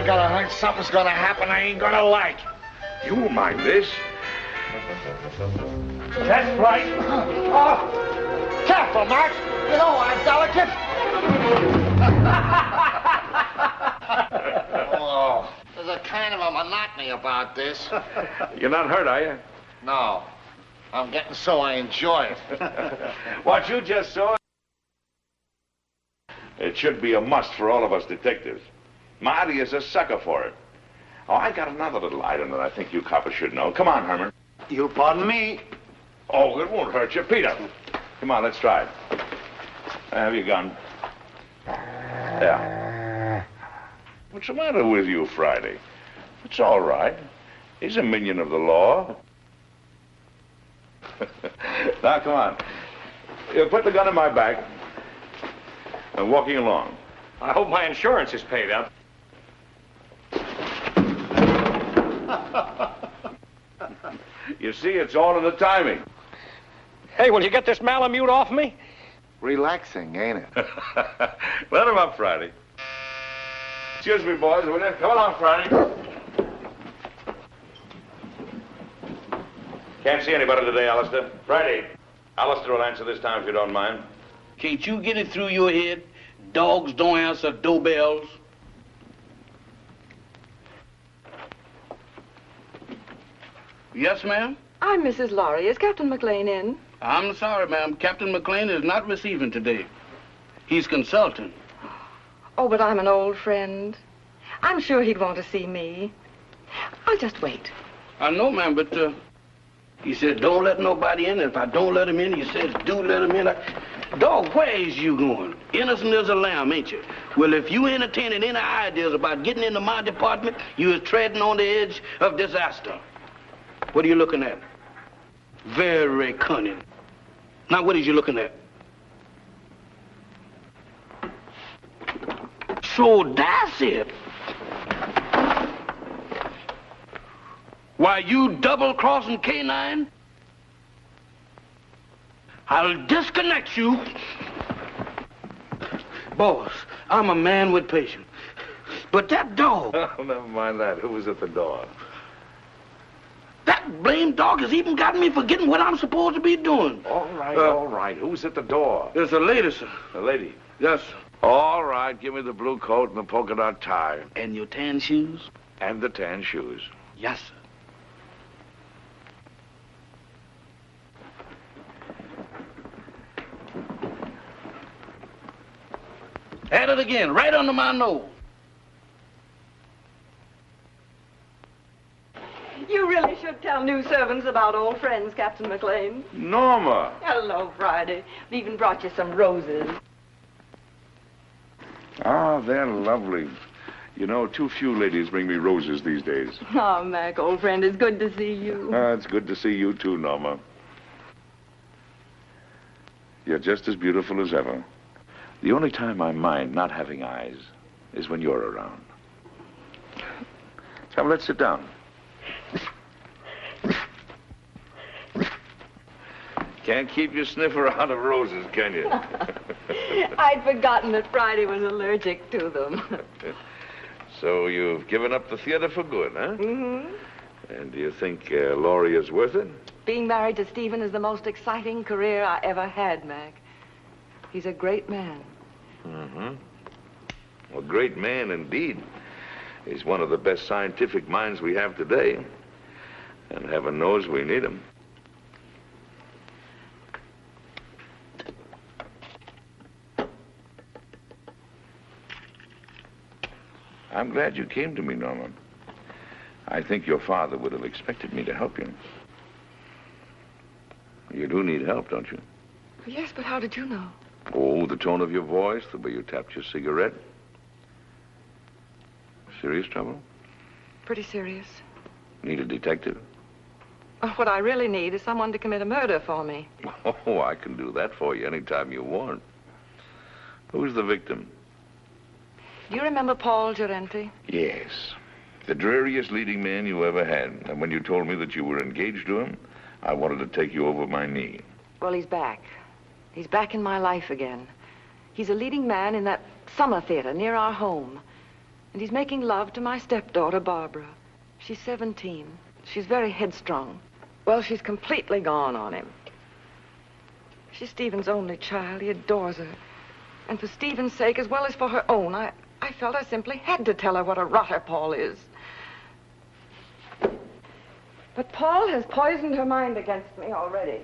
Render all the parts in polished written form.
I got a hunch something's gonna happen I ain't gonna like. You won't mind this. That's right. Oh, careful, Max. You know I'm delicate. Oh, there's a kind of a monotony about this. You're not hurt, are you? No. I'm getting so I enjoy it. What you just saw, it should be a must for all of us detectives. Marty is a sucker for it. Oh, I got another little item that I think you coppers should know. Come on, Herman. You pardon me? Oh, it won't hurt you. Peter, come on, let's try it. Have your gun. Yeah. What's the matter with you, Friday? It's all right. He's a minion of the law. Now, come on. You put the gun in my back. I'm walking along. I hope my insurance is paid up. You see, it's all in the timing. Hey, will you get this Malamute off me? Relaxing, ain't it? Let him up, Friday. Excuse me, boys, will you? Come along, Friday. Can't see anybody today, Alistair. Friday. Alistair will answer this time if you don't mind. Can't you get it through your head? Dogs don't answer doorbells. Yes, ma'am? I'm Mrs. Laurie. Is Captain McLean in? I'm sorry, ma'am. Captain McLean is not receiving today. He's consulting. Oh, but I'm an old friend. I'm sure he'd want to see me. I'll just wait. I know, ma'am, but he said don't let nobody in. If I don't let him in, he says do let him in. Dog, where is you going? Innocent as a lamb, ain't you? Well, if you entertaining any ideas about getting into my department, you is treading on the edge of disaster. What are you looking at? Very cunning. Now, what is you looking at? So that's it. Why, you double-crossing canine? I'll disconnect you. Boss, I'm a man with patience. But that dog... Oh, never mind that. Who was at the door? That blamed dog has even got me forgetting what I'm supposed to be doing. All right, all right. Who's at the door? There's a lady, sir. The lady? Yes, sir. All right, give me the blue coat and the polka dot tie. And your tan shoes? And the tan shoes. Yes, sir. At it again, right under my nose. You really should tell new servants about old friends, Captain McLean. Norma! Hello, Friday. We even brought you some roses. Ah, they're lovely. You know, too few ladies bring me roses these days. Oh, Mac, old friend, it's good to see you. It's good to see you too, Norma. You're just as beautiful as ever. The only time I mind not having eyes is when you're around. Come, let's sit down. Can't keep your sniffer out of roses, can you? I'd forgotten that Friday was allergic to them. So you've given up the theater for good, huh? Mm-hmm. And do you think Laurie is worth it? Being married to Stephen is the most exciting career I ever had, Mac. He's a great man. A great man indeed. He's one of the best scientific minds we have today. And heaven knows we need him. I'm glad you came to me, Norma. I think your father would have expected me to help you. You do need help, don't you? Yes, but how did you know? Oh, the tone of your voice, the way you tapped your cigarette. Serious trouble? Pretty serious. Need a detective? What I really need is someone to commit a murder for me. Oh, I can do that for you anytime you want. Who's the victim? Do you remember Paul Gerenti? Yes. The dreariest leading man you ever had. And when you told me that you were engaged to him, I wanted to take you over my knee. Well, he's back. He's back in my life again. He's a leading man in that summer theater near our home. And he's making love to my stepdaughter, Barbara. She's 17. She's very headstrong. Well, she's completely gone on him. She's Stephen's only child. He adores her. And for Stephen's sake, as well as for her own, I felt I simply had to tell her what a rotter Paul is. But Paul has poisoned her mind against me already.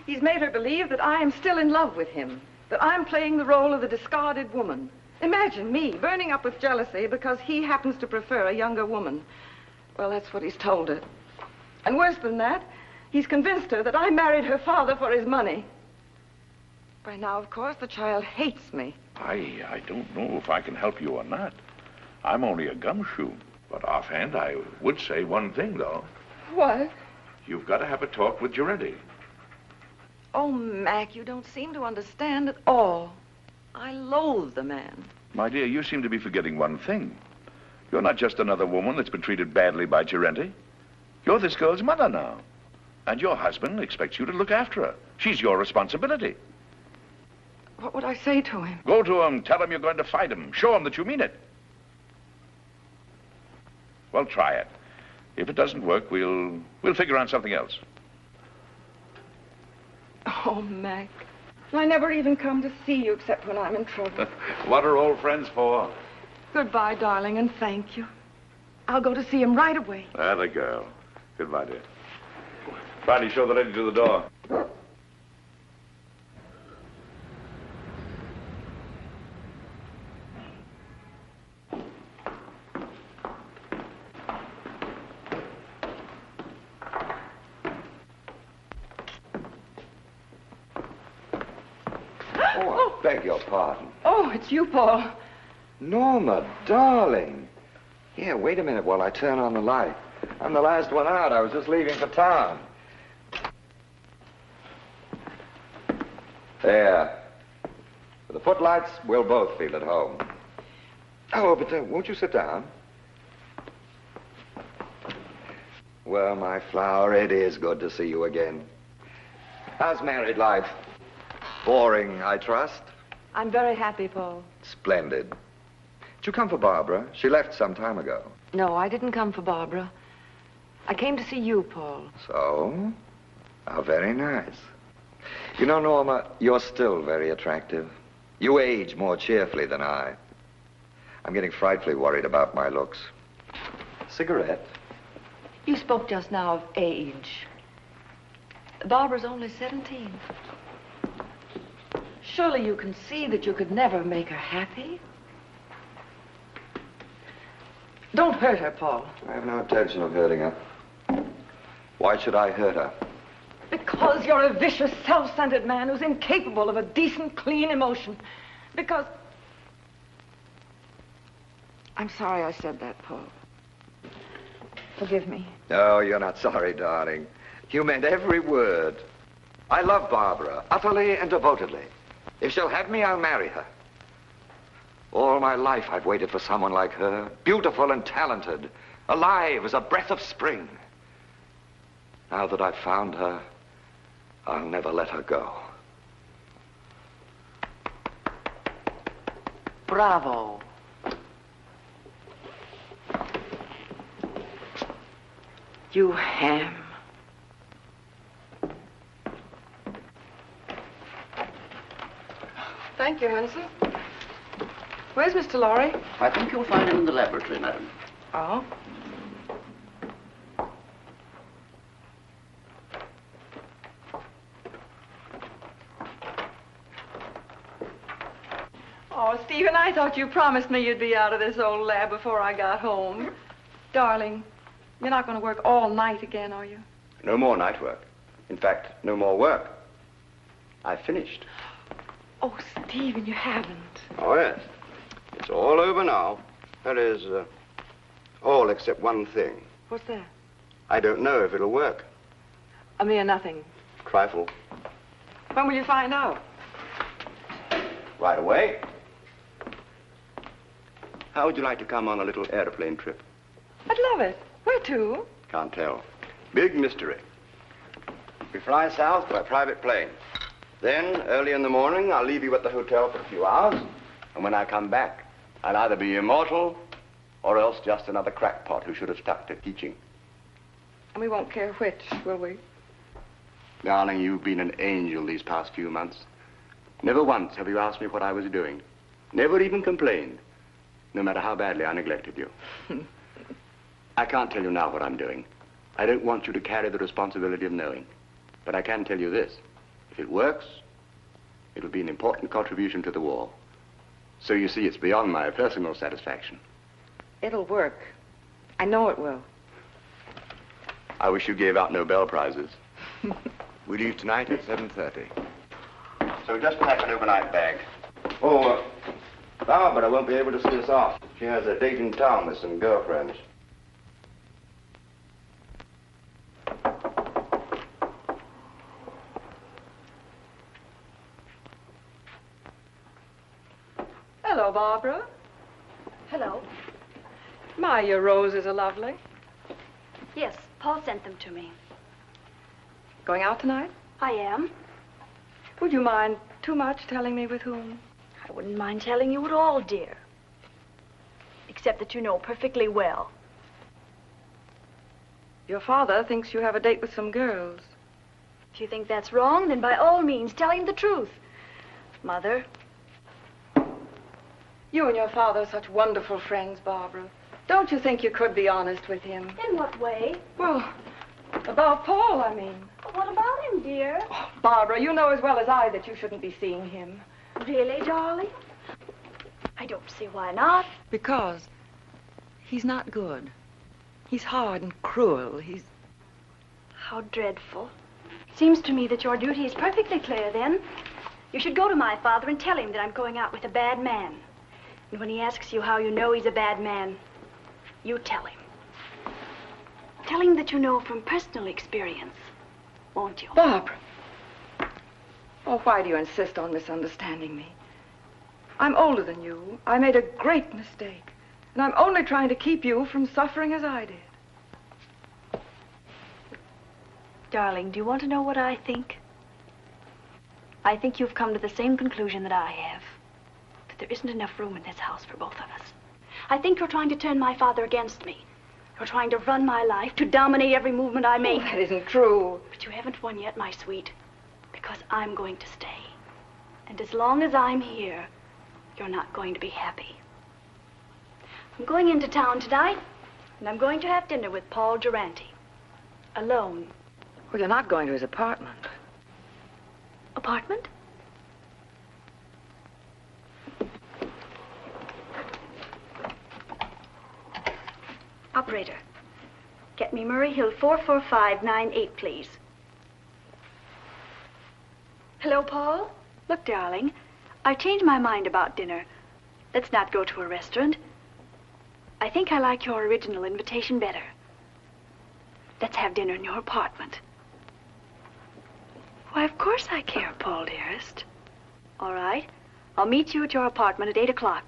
He's made her believe that I am still in love with him, that I'm playing the role of the discarded woman. Imagine me burning up with jealousy because he happens to prefer a younger woman. Well, that's what he's told her. And worse than that, he's convinced her that I married her father for his money. By now, of course, the child hates me. I don't know if I can help you or not. I'm only a gumshoe. But offhand, I would say one thing, though. What? You've got to have a talk with Giretti. Oh, Mac, you don't seem to understand at all. I loathe the man. My dear, you seem to be forgetting one thing. You're not just another woman that's been treated badly by Giretti. You're this girl's mother now. And your husband expects you to look after her. She's your responsibility. What would I say to him? Go to him, tell him you're going to fight him. Show him that you mean it. Well, try it. If it doesn't work, we'll figure on something else. Oh, Mac. I never even come to see you except when I'm in trouble. What are old friends for? Goodbye, darling, and thank you. I'll go to see him right away. Atta girl. Goodbye, dear. Friday, show the lady to the door. Oh, I beg your pardon. Oh, it's you, Paul. Norma, darling. Here, wait a minute while I turn on the light. I'm the last one out. I was just leaving for town. There. With the footlights, we'll both feel at home. Oh, but won't you sit down? Well, my flower, it is good to see you again. How's married life? Boring, I trust? I'm very happy, Paul. Splendid. Did you come for Barbara? She left some time ago. No, I didn't come for Barbara. I came to see you, Paul. So? How very nice. You know, Norma, you're still very attractive. You age more cheerfully than I. I'm getting frightfully worried about my looks. Cigarette? You spoke just now of age. Barbara's only 17. Surely you can see that you could never make her happy. Don't hurt her, Paul. I have no intention of hurting her. Why should I hurt her? Because you're a vicious, self-centered man who's incapable of a decent, clean emotion. Because... I'm sorry I said that, Paul. Forgive me. No, you're not sorry, darling. You meant every word. I love Barbara, utterly and devotedly. If she'll have me, I'll marry her. All my life I've waited for someone like her, beautiful and talented, alive as a breath of spring. Now that I've found her, I'll never let her go. Bravo. You ham. Thank you, Hanson. Where's Mr. Lorry? I think you'll find him in the laboratory, madam. Oh? Oh, Stephen, I thought you promised me you'd be out of this old lab before I got home. Darling, you're not going to work all night again, are you? No more night work. In fact, no more work. I've finished. Oh, Stephen, you haven't. Oh, yes. It's all over now. That is, all except one thing. What's that? I don't know if it'll work. A mere nothing. Trifle. When will you find out? Right away. How would you like to come on a little airplane trip? I'd love it. Where to? Can't tell. Big mystery. We fly south by private plane. Then, early in the morning, I'll leave you at the hotel for a few hours. And when I come back, I'll either be immortal or else just another crackpot who should have stuck to teaching. And we won't care which, will we? Darling, you've been an angel these past few months. Never once have you asked me what I was doing. Never even complained, no matter how badly I neglected you. I can't tell you now what I'm doing. I don't want you to carry the responsibility of knowing. But I can tell you this. If it works, it will be an important contribution to the war. So you see, it's beyond my personal satisfaction. It'll work. I know it will. I wish you gave out Nobel Prizes. We leave tonight at 7:30. So just pack an overnight bag. Oh, Barbara won't be able to see us off. She has a date in town with some girlfriends. Hello, Barbara. Hello. My, your roses are lovely. Yes, Paul sent them to me. Going out tonight? I am. Would you mind too much telling me with whom? I wouldn't mind telling you at all, dear. Except that you know perfectly well. Your father thinks you have a date with some girls. If you think that's wrong, then by all means, tell him the truth. Mother. You and your father are such wonderful friends, Barbara. Don't you think you could be honest with him? In what way? Well, about Paul, I mean. What about him, dear? Oh, Barbara, you know as well as I that you shouldn't be seeing him. Really, darling? I don't see why not. Because he's not good. He's hard and cruel. He's... How dreadful. Seems to me that your duty is perfectly clear, then. You should go to my father and tell him that I'm going out with a bad man. And when he asks you how you know he's a bad man, you tell him. Tell him that you know from personal experience, won't you? Barbara. Oh, why do you insist on misunderstanding me? I'm older than you. I made a great mistake. And I'm only trying to keep you from suffering as I did. Darling, do you want to know what I think? I think you've come to the same conclusion that I have. That there isn't enough room in this house for both of us. I think you're trying to turn my father against me. You're trying to run my life, to dominate every movement I make. Oh, that isn't true. But you haven't won yet, my sweet. Because I'm going to stay. And as long as I'm here, you're not going to be happy. I'm going into town tonight, and I'm going to have dinner with Paul Durante. Alone. Well, you're not going to his apartment. Apartment? Operator, get me Murray Hill 44598, please. Hello, Paul? Look, darling, I've changed my mind about dinner. Let's not go to a restaurant. I think I like your original invitation better. Let's have dinner in your apartment. Why, of course I care, Paul, dearest. All right. I'll meet you at your apartment at 8 o'clock.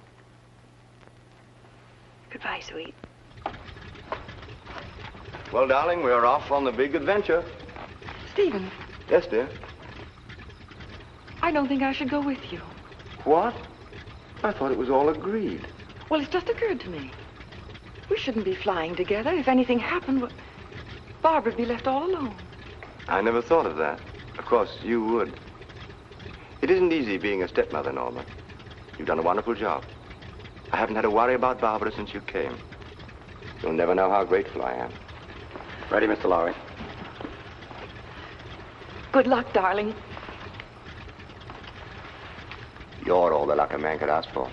Goodbye, sweet. Well, darling, we're off on the big adventure. Stephen, Yes, dear. I don't think I should go with you. What? I thought it was all agreed. Well, it's just occurred to me. We shouldn't be flying together. If anything happened, well, Barbara'd be left all alone. I never thought of that. Of course, you would. It isn't easy being a stepmother, Norma. You've done a wonderful job. I haven't had to worry about Barbara since you came. You'll never know how grateful I am. Ready, Mr. Lowry? Good luck, darling. You're all the luck a man could ask for.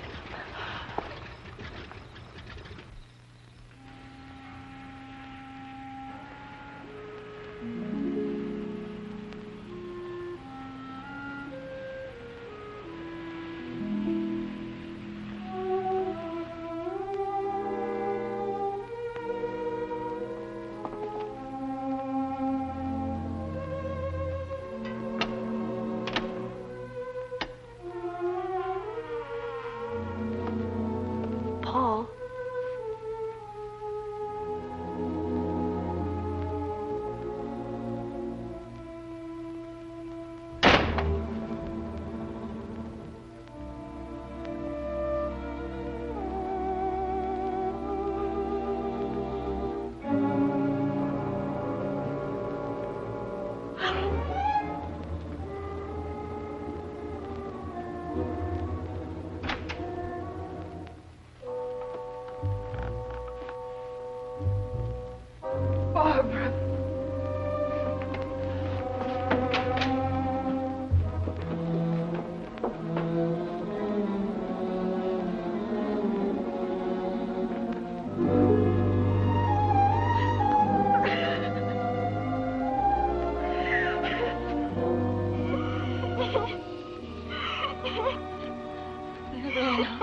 now.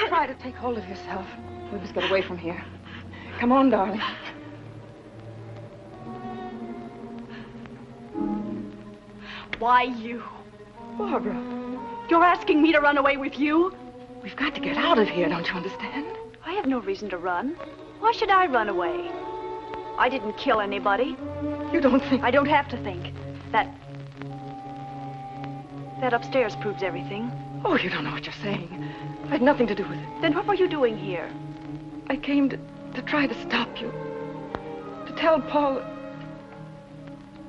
Try to take hold of yourself. We must get away from here. Come on, darling. Why you? Barbara, You're asking me to run away with you? we've got to get out of here, don't you understand? I have no reason to run. Why should I run away? I didn't kill anybody. You don't think... I don't have to think. That upstairs proves everything. Oh, you don't know what you're saying. I had nothing to do with it. Then what were you doing here? I came to try to stop you. To tell Paul...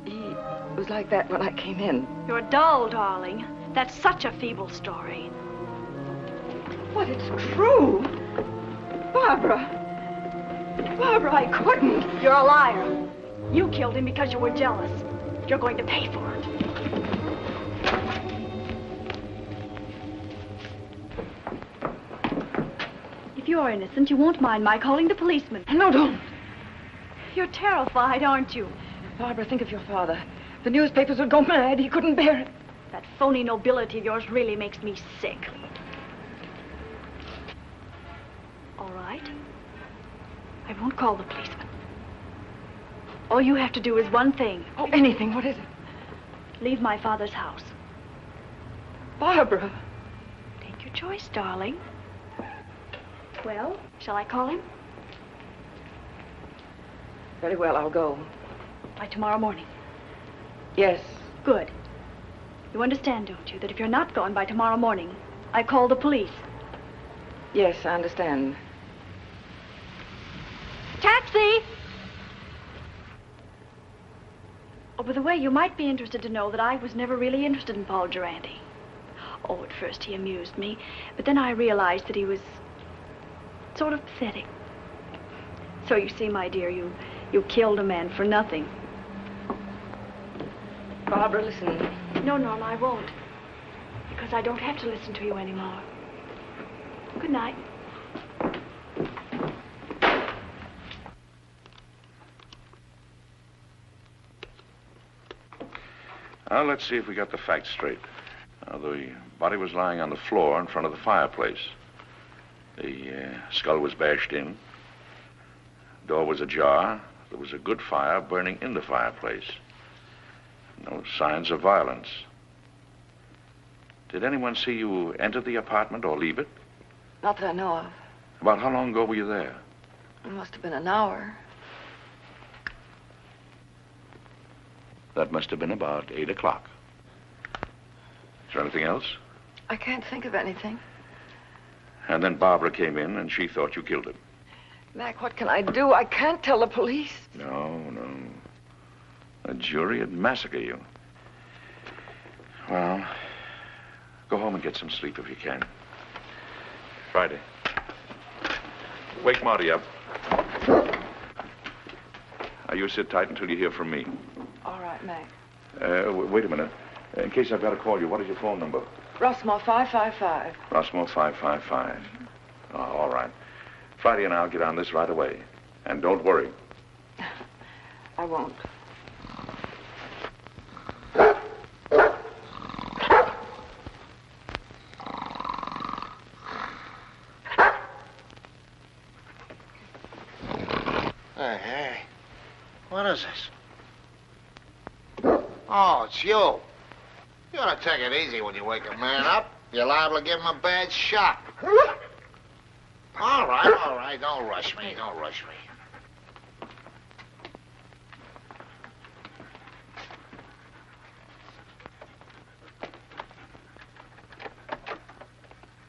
He was like that when I came in. You're dull, darling. That's such a feeble story. But it's true. Barbara. Barbara, I couldn't. You're a liar. You killed him because you were jealous. You're going to pay for it. If you're innocent, you won't mind my calling the policeman. No, don't. You're terrified, aren't you? Barbara, think of your father. The newspapers would go mad. He couldn't bear it. That phony nobility of yours really makes me sick. All right. I won't call the policeman. All you have to do is one thing. Oh, anything. What is it? Leave my father's house. Barbara. Take your choice, darling. Well, shall I call him? Very well, I'll go. By tomorrow morning. Yes. Good. You understand, don't you, that if you're not gone by tomorrow morning, I call the police? Yes, I understand. Taxi! Oh, by the way, you might be interested to know that I was never really interested in Paul Durante. Oh, at first he amused me, but then I realized that he was sort of pathetic. So you see, my dear, you killed a man for nothing. Barbara, listen. No, Norma, I won't. Because I don't have to listen to you anymore. Good night. Now, let's see if we got the facts straight. The body was lying on the floor in front of the fireplace. The skull was bashed in. Door was ajar. There was a good fire burning in the fireplace. No signs of violence. Did anyone see you enter the apartment or leave it? Not that I know of. About how long ago were you there? It must have been an hour. That must have been about 8 o'clock. Is there anything else? I can't think of anything. And then Barbara came in and she thought you killed him. Mac, what can I do? I can't tell the police. No. A jury would massacre you. Well, go home and get some sleep if you can. Friday. Wake Marty up. Now, you sit tight until you hear from me. All right, Mac. Wait a minute. In case I've got to call you, what is your phone number? Rossmore 555. Rossmore 555. Oh, all right. Friday and I'll get on this right away. And don't worry. I won't. Hey. What is this? Oh, it's you. You ought to take it easy when you wake a man up. You're liable to give him a bad shock. All right. Don't rush me.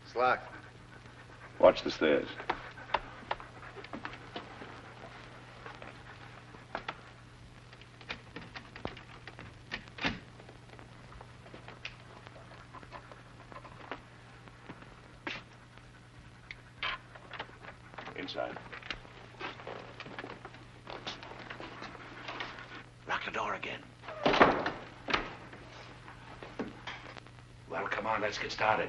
It's locked. Watch the stairs. Inside. Lock the door again. Well, come on, let's get started.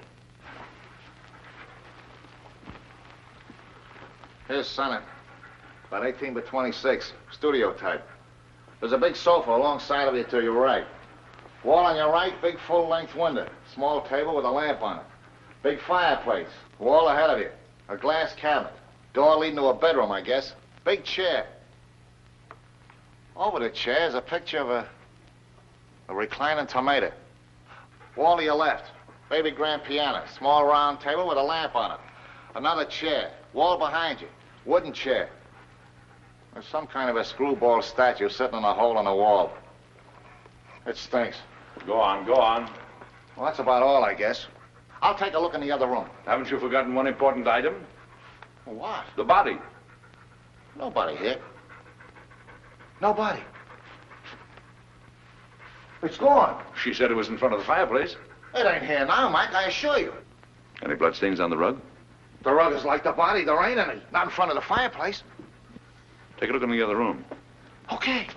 Here's Senate. About 18 by 26. Studio type. There's a big sofa alongside of you to your right. Wall on your right, big full-length window. Small table with a lamp on it. Big fireplace. Wall ahead of you. A glass cabinet. Door leading to a bedroom, I guess. Big chair. Over the chair is a picture of a reclining tomato. Wall to your left. Baby grand piano. Small round table with a lamp on it. Another chair. Wall behind you. Wooden chair. There's some kind of a screwball statue sitting in a hole in the wall. It stinks. Go on, go on. Well, that's about all, I guess. I'll take a look in the other room. Haven't you forgotten one important item? What? The body. Nobody here. Nobody. It's gone. She said it was in front of the fireplace. It ain't here now, Mike, I assure you. Any bloodstains on the rug? The rug is like the body. There ain't any. Not in front of the fireplace. Take a look in the other room. Okay.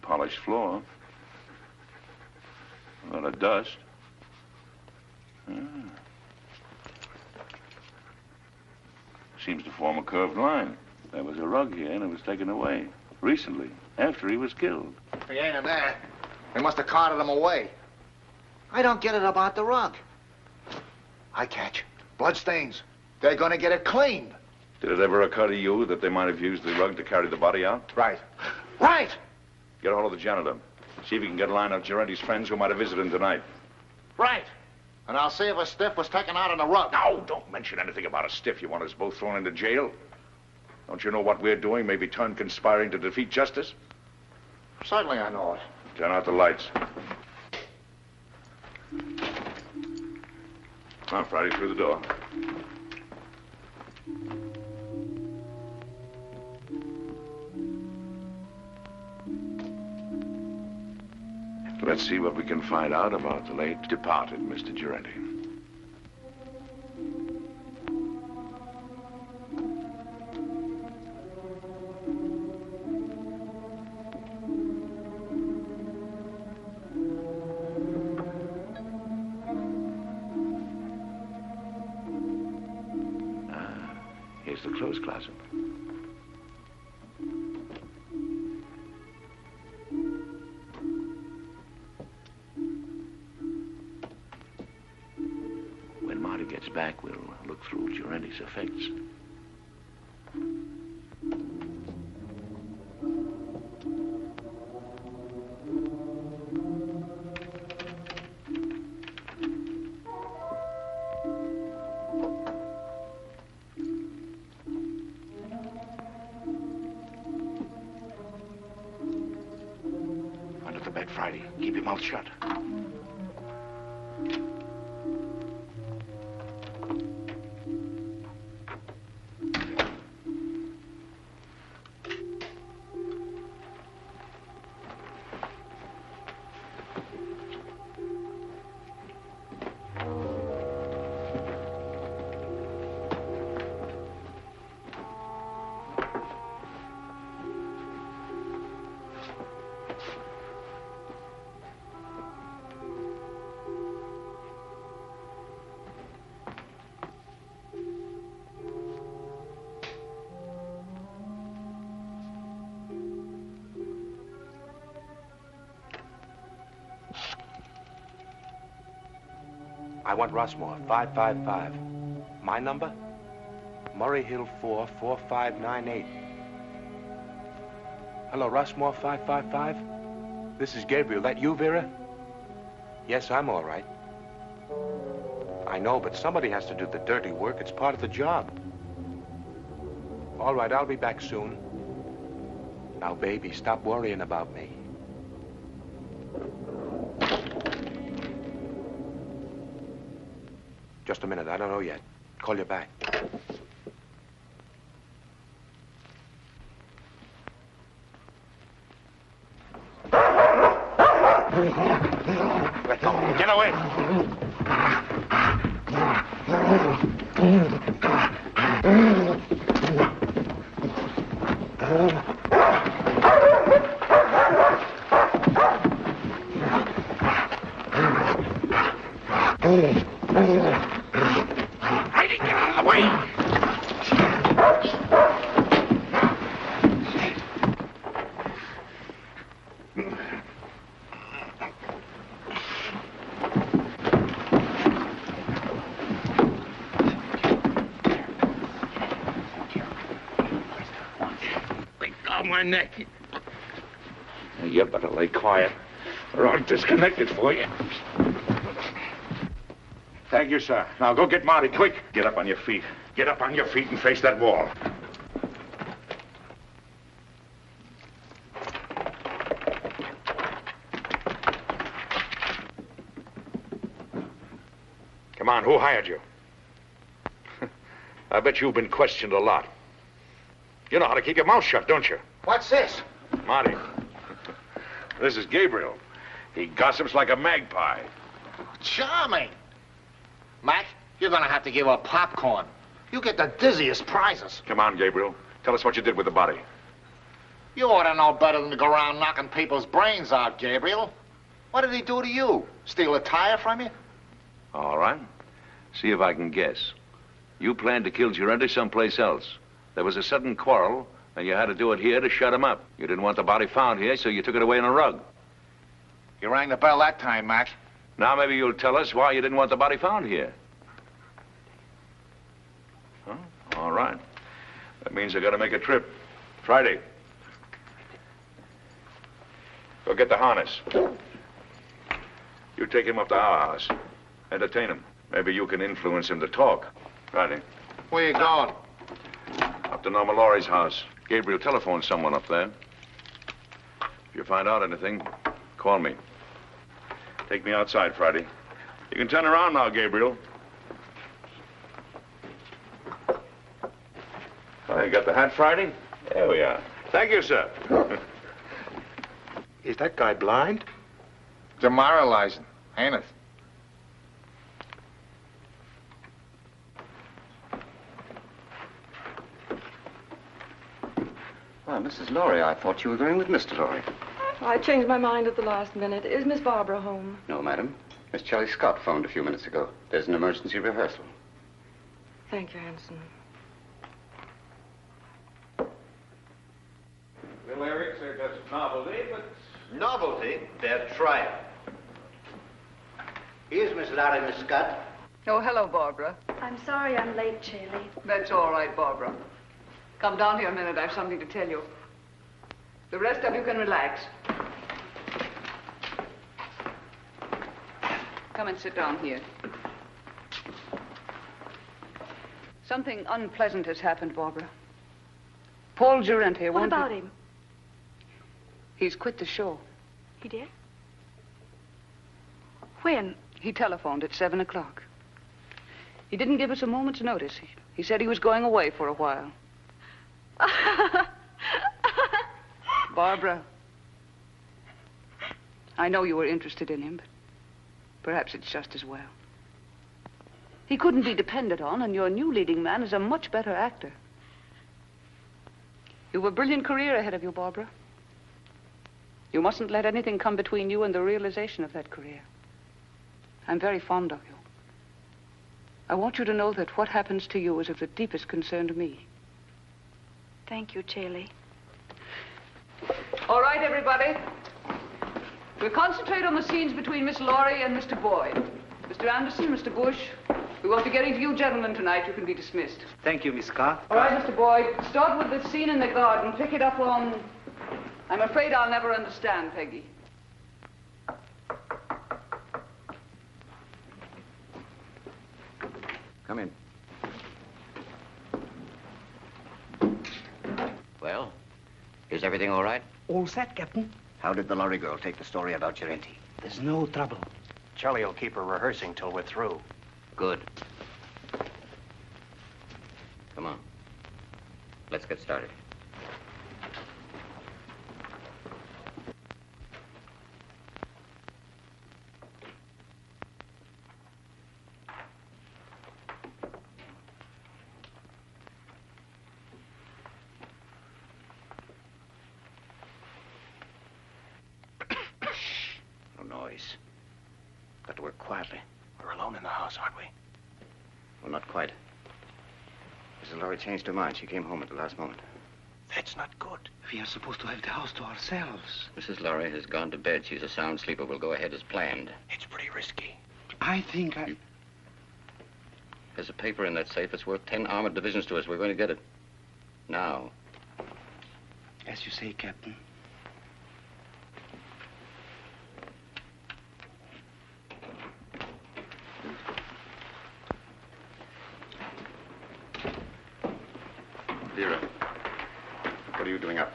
Polished floor. A lot of dust. Seems to form a curved line. There was a rug here and it was taken away. Recently, after he was killed. He ain't in there. They must have carted him away. I don't get it about the rug. I catch. Bloodstains. They're gonna get it cleaned. Did it ever occur to you that they might have used the rug to carry the body out? Right. Right! Get a hold of the janitor. See if you can get a line of Girenti's friends who might have visited him tonight. Right. And I'll see if a stiff was taken out on the rug. No, don't mention anything about a stiff. You want us both thrown into jail? Don't you know what we're doing may be turned conspiring to defeat justice? Certainly I know it. Turn out the lights. Now, Friday, through the door. Let's see what we can find out about the late departed Mr. Girenti. Here's the clothes closet. When Marty gets back, we'll look through Girenti's effects. Friday, keep your mouth shut. I want Rossmore, 555. My number? Murray Hill 4, 4598. Hello, Rossmore, 555? This is Gabriel. That you, Vera? Yes, I'm all right. I know, but somebody has to do the dirty work. It's part of the job. All right, I'll be back soon. Now, baby, stop worrying about me. Just a minute, I don't know yet. Call you back. Let go. Get away. Away! My neck. You better lay quiet, or I'll disconnect it for you. Thank you, sir. Now go get Marty, quick. Get up on your feet. Get up on your feet and face that wall. Come on, who hired you? I bet you've been questioned a lot. You know how to keep your mouth shut, don't you? What's this? Marty, this is Gabriel. He gossips like a magpie. Charming. Mac, you're gonna have to give up popcorn. You get the dizziest prizes. Come on, Gabriel. Tell us what you did with the body. You ought to know better than to go around knocking people's brains out, Gabriel. What did he do to you? Steal a tire from you? All right. See if I can guess. You planned to kill Girente someplace else. There was a sudden quarrel, and you had to do it here to shut him up. You didn't want the body found here, so you took it away in a rug. You rang the bell that time, Mac. Now maybe you'll tell us why you didn't want the body found here. Huh? All right. That means I gotta make a trip. Friday. Go get the harness. You take him up to our house. Entertain him. Maybe you can influence him to talk. Friday. Where you going? Up to Norma Laurie's house. Gabriel telephoned someone up there. If you find out anything, call me. Take me outside, Friday. You can turn around now, Gabriel. Oh, you got the hat, Friday? There we are. Thank you, sir. Is that guy blind? Demoralizing, ain't it? Well, Mrs. Laurie, I thought you were going with Mr. Laurie. I changed my mind at the last minute. Is Miss Barbara home? No, madam. Miss Charlie Scott phoned a few minutes ago. There's an emergency rehearsal. Thank you, Hanson. The lyrics are just novelty, but... Novelty? They're trial. Here's Miss Larry, Miss Scott. Oh, hello, Barbara. I'm sorry I'm late, Charlie. That's all right, Barbara. Come down here a minute. I have something to tell you. The rest of you can relax. Come and sit down here. Something unpleasant has happened, Barbara. Paul Girente What wanted... about him? He's quit the show. He did? When? He telephoned at 7 o'clock. He didn't give us a moment's notice. He said he was going away for a while. Barbara, I know you were interested in him, but perhaps it's just as well. He couldn't be depended on, and your new leading man is a much better actor. You have a brilliant career ahead of you, Barbara. You mustn't let anything come between you and the realization of that career. I'm very fond of you. I want you to know that what happens to you is of the deepest concern to me. Thank you, Charlie. All right, everybody. We'll concentrate on the scenes between Miss Laurie and Mr. Boyd. Mr. Anderson, Mr. Bush, we won't be getting to you gentlemen tonight. You can be dismissed. Thank you, Miss Scott. All right, Mr. Boyd, start with the scene in the garden. Pick it up on... I'm afraid I'll never understand, Peggy. Come in. Well, is everything all right? All set, Captain. How did the lorry girl take the story about Girente? There's no trouble. Charlie will keep her rehearsing till we're through. Good. Come on. Let's get started. Noise. Got to work quietly. We're alone in the house, aren't we? Well, not quite. Mrs. Laurie changed her mind. She came home at the last moment. That's not good. We are supposed to have the house to ourselves. Mrs. Laurie has gone to bed. She's a sound sleeper. We'll go ahead as planned. It's pretty risky. I think I... There's a paper in that safe. It's worth 10 armored divisions to us. We're going to get it. Now. As you say, Captain. Vera, what are you doing up?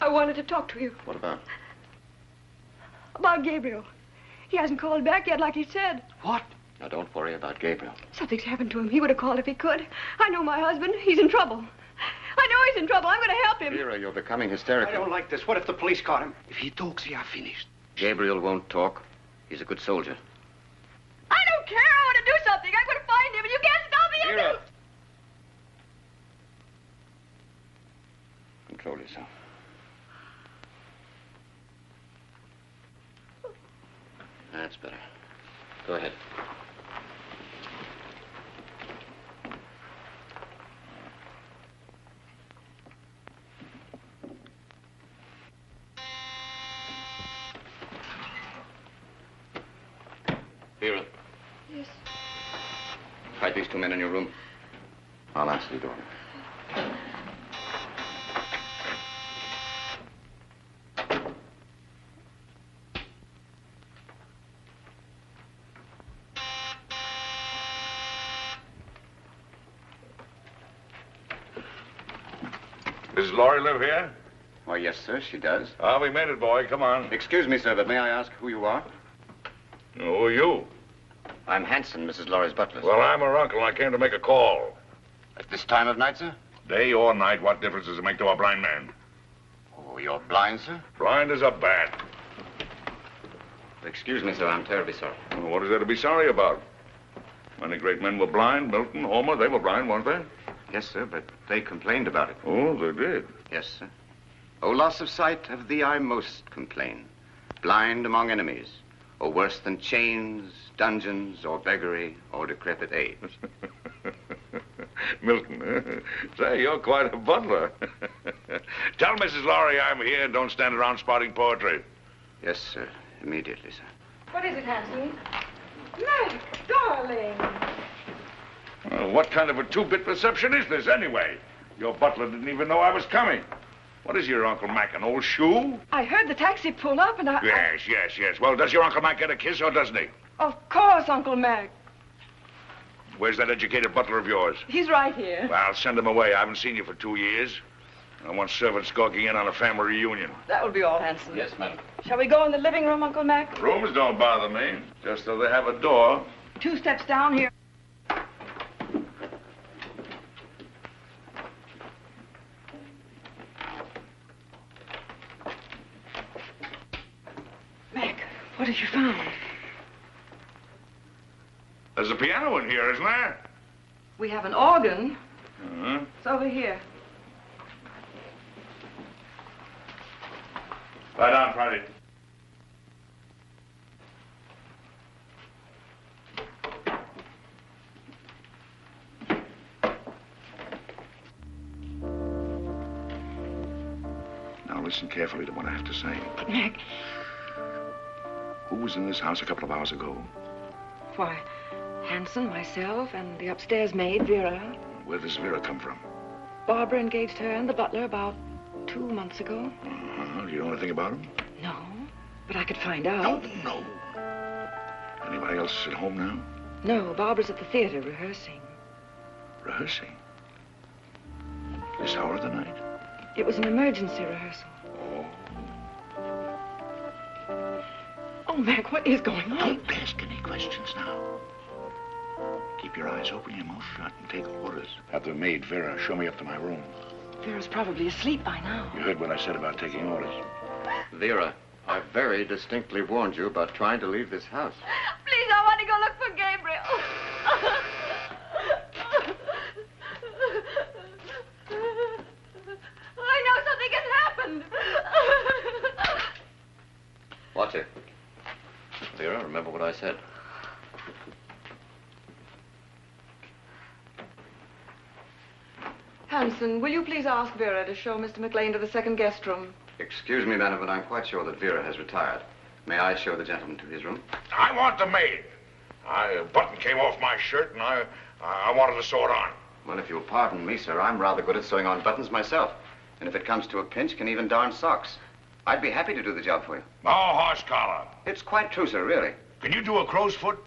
I wanted to talk to you What about? about Gabriel. He hasn't called back yet like he said. What? Now, don't worry about Gabriel. Something's happened to him. He would have called if he could. I know my husband. He's in trouble. I know he's in trouble. I'm going to help him. Vera, you're becoming hysterical. I don't like this. What if the police caught him? If he talks, we are finished. Gabriel won't talk. He's a good soldier. I don't care. I want to do something. I'm going to find him, and you can't stop me. Vera! Control yourself. That's better. Go ahead. Vera. Yes. Hide these two men in your room. I'll answer the door. Does Laurie live here? Why, yes, sir, she does. Ah, we made it, boy. Come on. Excuse me, sir, but may I ask who you are? Who are you? I'm Hanson, Mrs. Laurie's butler. Well, I'm her uncle. I came to make a call. At this time of night, sir? Day or night, what difference does it make to a blind man? Oh, you're blind, sir? Blind as a bat. Excuse me, sir, I'm terribly sorry. Well, what is there to be sorry about? Many great men were blind. Milton, Homer, they were blind, weren't they? Yes, sir, but they complained about it. Oh, they did? Yes, sir. Oh, loss of sight, of thee I most complain. Blind among enemies, or worse than chains, dungeons, or beggary, or decrepit age. Milton, say, you're quite a butler. Tell Mrs. Laurie I'm here and don't stand around spouting poetry. Yes, sir. Immediately, sir. What is it, Hanson? Mac, darling. What kind of a two-bit reception is this, anyway? Your butler didn't even know I was coming. What is your Uncle Mac, an old shoe? I heard the taxi pull up and I... Yes. Well, does your Uncle Mac get a kiss or doesn't he? Of course, Uncle Mac. Where's that educated butler of yours? He's right here. Well, send him away. I haven't seen you for 2 years. I don't want servants gawking in on a family reunion. That will be all, Hanson. Yes, madam. Shall we go in the living room, Uncle Mac? Rooms don't bother me, just so they have a door. 2 steps down here. Mac, what have you found? There's a piano in here, isn't there? We have an organ. Uh-huh. It's over here. Lie down, Friday. Now listen carefully to what I have to say. But, Mac... Who was in this house a couple of hours ago? Why, Hanson, myself, and the upstairs maid, Vera. Where does Vera come from? Barbara engaged her and the butler about 2 months ago. Uh-huh. Do you know anything about him? No, but I could find out. No. Anybody else at home now? No, Barbara's at the theater rehearsing. Rehearsing? This hour of the night? It was an emergency rehearsal. Oh. Oh, Mac, what is going on? Don't ask any questions now. Keep your eyes open, your mouth shut, and take orders. Have the maid, Vera, show me up to my room. Vera's probably asleep by now. You heard what I said about taking orders. Vera, I very distinctly warned you about trying to leave this house. Please, I want to go look for Gabriel. I know something has happened. Watch it. Vera, remember what I said. Hanson, will you please ask Vera to show Mr. McLean to the second guest room? Excuse me, madam, but I'm quite sure that Vera has retired. May I show the gentleman to his room? I want the maid. A button came off my shirt, and I wanted to sew it on. Well, if you'll pardon me, sir, I'm rather good at sewing on buttons myself. And if it comes to a pinch, can even darn socks. I'd be happy to do the job for you. No horse collar. It's quite true, sir, really. Can you do a crow's foot?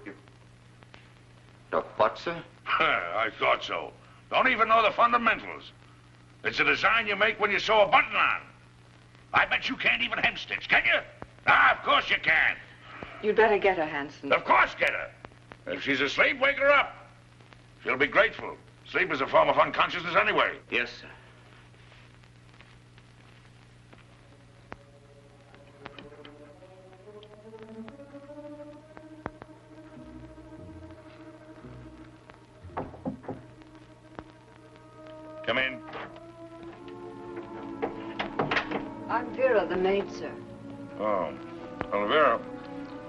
What, sir? I thought so. Don't even know the fundamentals. It's a design you make when you sew a button on. I bet you can't even hem stitch, can you? Ah, of course you can. You'd better get her, Hanson. Of course get her. If she's asleep, wake her up. She'll be grateful. Sleep is a form of unconsciousness anyway. Yes, sir. Come in. I'm Vera, the maid, sir. Oh. Well, Vera,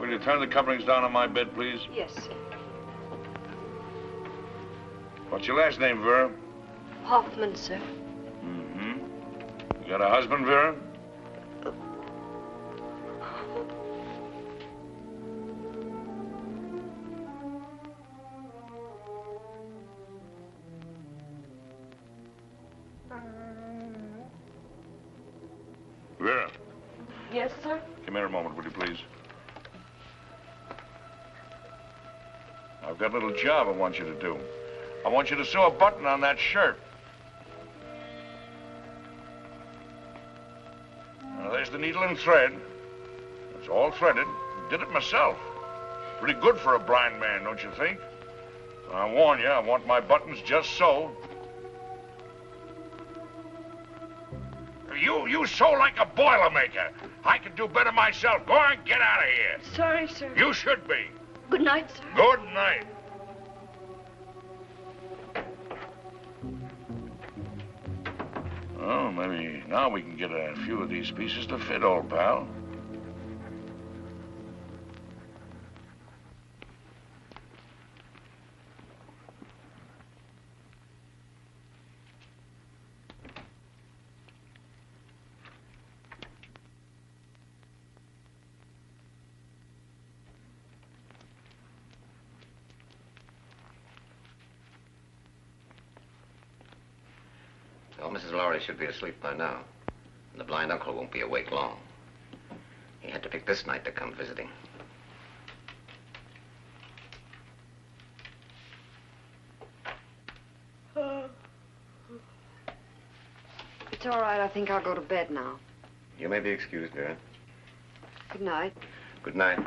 will you turn the coverings down on my bed, please? Yes, sir. What's your last name, Vera? Hoffman, sir. Mm-hmm. You got a husband, Vera? Vera, Yes, sir? come here a moment, will you, please? I've got a little job I want you to do. I want you to sew a button on that shirt. Now, there's the needle and thread. It's all threaded. Did it myself. Pretty good for a blind man, don't you think? I warn you, I want my buttons just so. You sew like a Boilermaker. I can do better myself. Go on, get out of here. Sorry, sir. You should be. Good night, sir. Good night. Well, maybe now we can get a few of these pieces to fit, old pal. Well, Mrs. Lowry should be asleep by now. And the blind uncle won't be awake long. He had to pick this night to come visiting. It's all right. I think I'll go to bed now. You may be excused, Vera. Good night. Good night.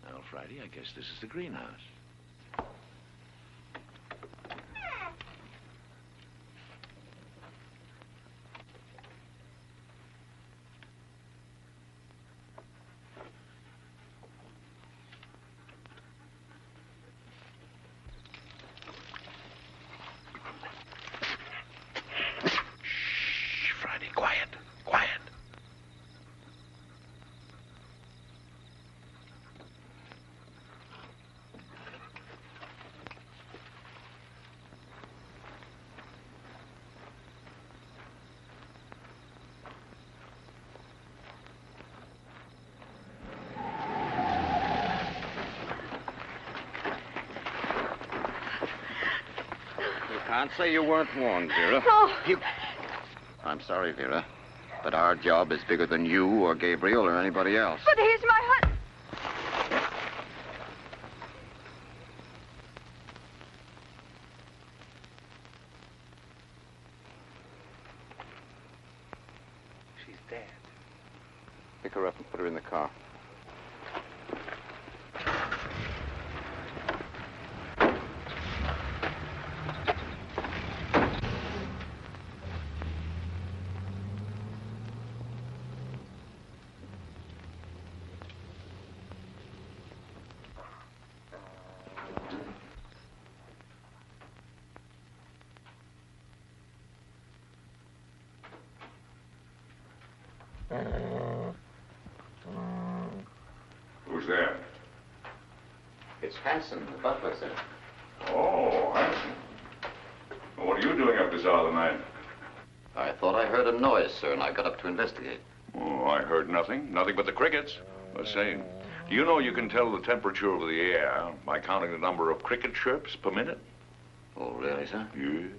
Well, Friday, I guess this is the greenhouse. Shh, Friday, quiet, quiet. Can't say you weren't warned, Vera. Oh. I'm sorry, Vera, but our job is bigger than you or Gabriel or anybody else. But he's my husband. She's dead. Pick her up and put her in the car. Who's there? It's Hanson, the butler, sir. Oh, Hanson. What are you doing up this hour of the night? I thought I heard a noise, sir, and I got up to investigate. Oh, I heard nothing. Nothing but the crickets. Let's say, do you know you can tell the temperature of the air by counting the number of cricket chirps per minute? Oh, really, sir? Yes.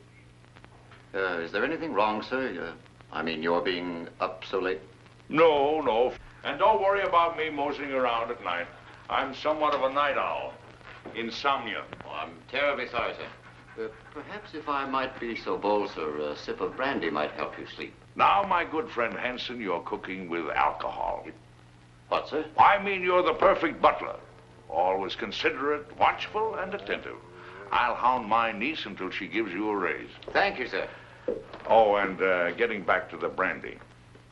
Is there anything wrong, sir? I mean, you're being up so late? No, no. And don't worry about me moseying around at night. I'm somewhat of a night owl. Insomnia. Oh, I'm terribly sorry, sir. Perhaps if I might be so bold, sir, a sip of brandy might help you sleep. Now, my good friend Hanson, you're cooking with alcohol. What, sir? I mean, you're the perfect butler. Always considerate, watchful, and attentive. I'll hound my niece until she gives you a raise. Thank you, sir. Oh, and getting back to the brandy.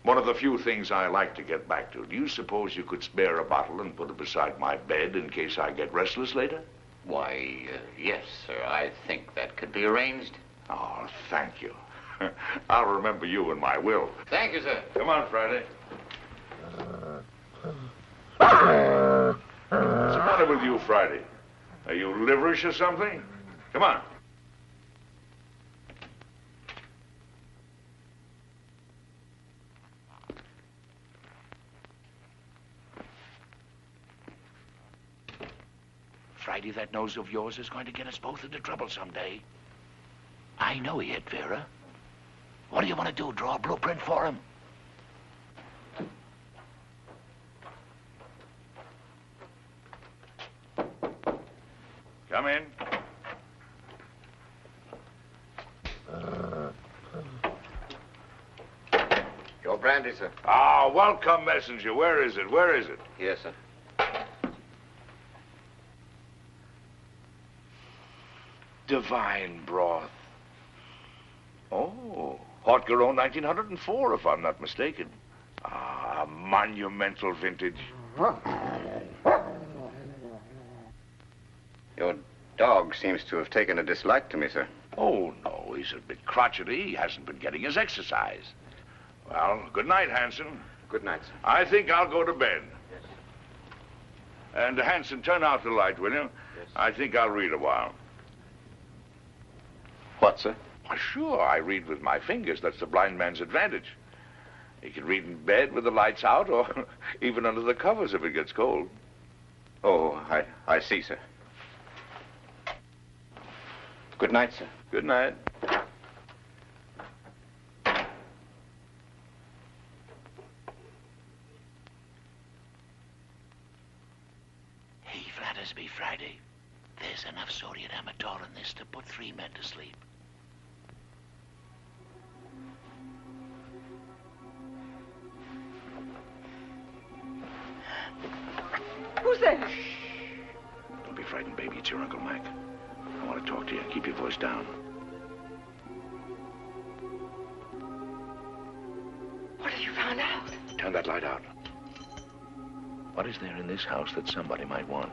One of the few things I like to get back to. Do you suppose you could spare a bottle and put it beside my bed in case I get restless later? Why, yes, sir. I think that could be arranged. Oh, thank you. I'll remember you in my will. Thank you, sir. Come on, Friday. What's the matter with you, Friday? Are you liverish or something? Come on. Friday, that nose of yours is going to get us both into trouble someday. I know he hit Vera. What do you want to do, draw a blueprint for him? Come in. Your brandy, sir. Ah, welcome, messenger. Where is it? Where is it? Yes, sir. Divine broth. Oh, Haute-Garonne 1904, if I'm not mistaken. Ah, monumental vintage. Your dog seems to have taken a dislike to me, sir. Oh, no, he's a bit crotchety. He hasn't been getting his exercise. Well, good night, Hanson. Good night, sir. I think I'll go to bed. Yes. And, Hanson, turn out the light, will you? Yes. I think I'll read a while. What, sir? Why, sure, I read with my fingers. That's the blind man's advantage. He can read in bed with the lights out or even under the covers if it gets cold. Oh, I see, sir. Good night, sir. Good night. He flatters me, Friday. There's enough sodium amytal in this to put 3 men to sleep. Who's there? Don't be frightened, baby. It's your Uncle Mac. I want to talk to you. Keep your voice down. What have you found out? Turn that light out. What is there in this house that somebody might want?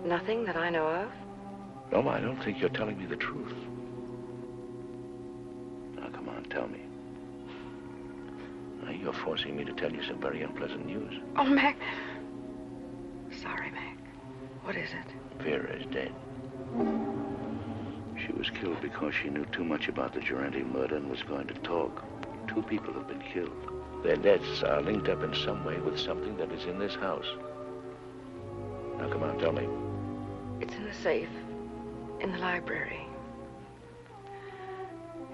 Nothing that I know of. No, I don't think you're telling me the truth. Now, come on, tell me. Now, you're forcing me to tell you some very unpleasant news. Oh, Mac. Sorry, Mac. What is it? Vera is dead. She was killed because she knew too much about the Durante murder and was going to talk. 2 people have been killed. Their deaths are linked up in some way with something that is in this house. Now, come on, tell me. It's in the safe. In the library.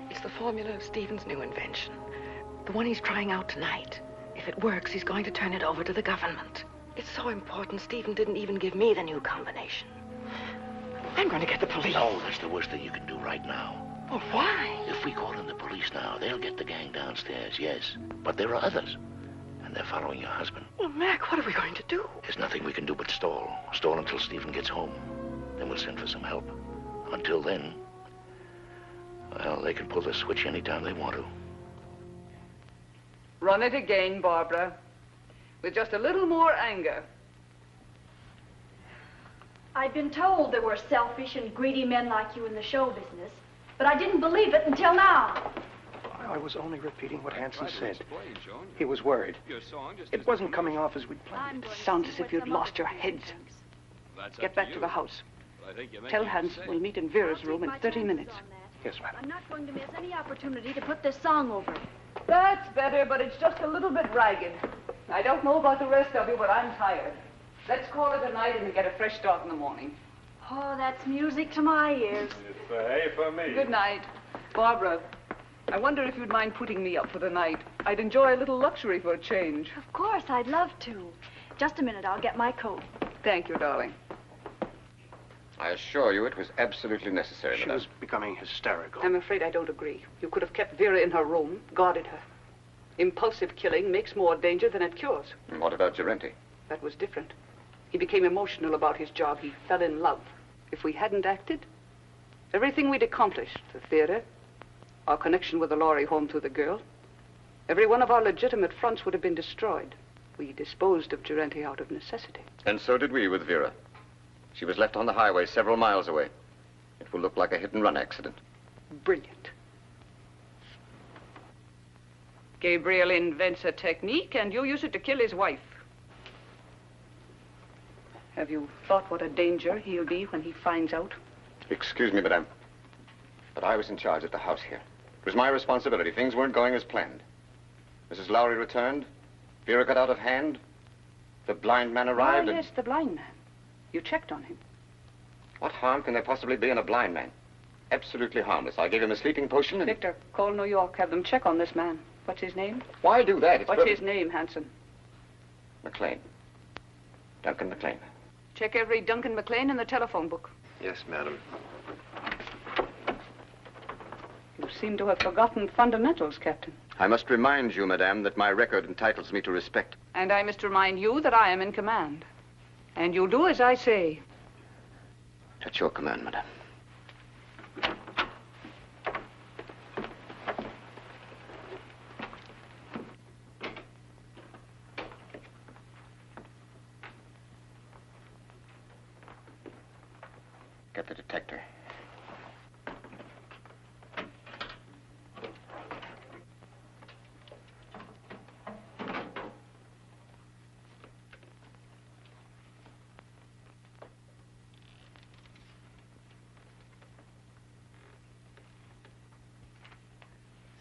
It's the formula of Stephen's new invention. The one he's trying out tonight. If it works, he's going to turn it over to the government. It's so important, Stephen didn't even give me the new combination. I'm going to get the police. No, that's the worst thing you can do right now. Well, why? If we call in the police now, they'll get the gang downstairs, yes. But there are others. And they're following your husband. Well, Mac, what are we going to do? There's nothing we can do but stall. Stall until Stephen gets home. Then we'll send for some help. Until then, well, they can pull the switch anytime they want to. Run it again, Barbara. With just a little more anger. I've been told there were selfish and greedy men like you in the show business, but I didn't believe it until now. I I was only repeating what Hanson said. He was worried. It wasn't coming off as we'd planned. It sounds as if you'd lost your heads. Get back to the house. Tell Hanson we'll meet in Vera's room in 30 minutes. Yes, madam. I'm not going to miss any opportunity to put this song over. That's better, but it's just a little bit ragged. I don't know about the rest of you, but I'm tired. Let's call it a night and get a fresh start in the morning. Oh, that's music to my ears. It's A for me. Good night. Barbara, I wonder if you'd mind putting me up for the night. I'd enjoy a little luxury for a change. Of course, I'd love to. Just a minute, I'll get my coat. Thank you, darling. I assure you it was absolutely necessary, She madame. was becoming hysterical. I'm afraid I don't agree. You could have kept Vera in her room, guarded her. Impulsive killing makes more danger than it cures. And what about Gerenti? That was different. He became emotional about his job. He fell in love. If we hadn't acted, everything we'd accomplished, the theater, our connection with the Laurie home through the girl, every one of our legitimate fronts would have been destroyed. We disposed of Gerenti out of necessity. And so did we with Vera. She was left on the highway several miles away. It will look like a hit-and-run accident. Brilliant. Gabriel invents a technique, and you use it to kill his wife. Have you thought what a danger he'll be when he finds out? Excuse me, madame, but I was in charge at the house here. It was my responsibility. Things weren't going as planned. Mrs. Lowry returned. Vera got out of hand. The blind man arrived. Oh, yes, the blind man. You checked on him. What harm can there possibly be in a blind man? Absolutely harmless. I gave him a sleeping potion and... Victor, call New York. Have them check on this man. What's his name? Why do that? It's What's his name, Hanson? McLean. Duncan McLean. Check every Duncan McLean in the telephone book. Yes, madam. You seem to have forgotten fundamentals, Captain. I must remind you, madame, that my record entitles me to respect. And I must remind you that I am in command. And you'll do as I say. At your command, madame. Get the detector.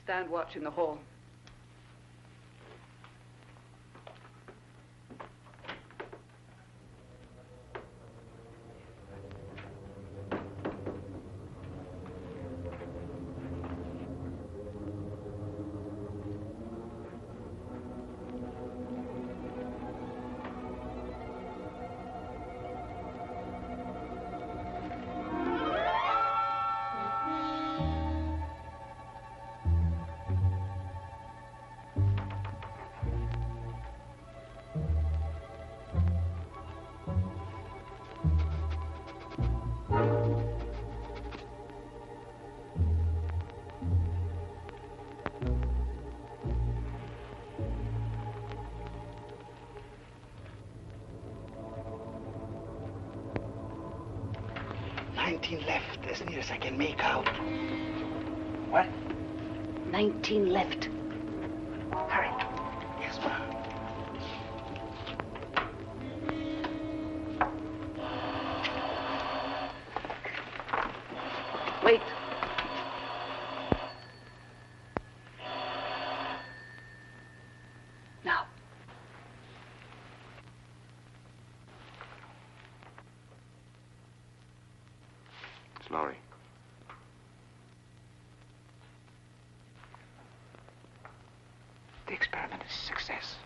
Stand watch in the hall. Left, as near as I can make out. What? 19 left. Hurry. Yes, ma'am. Wait. Now. It's Laurie. The experiment is a success.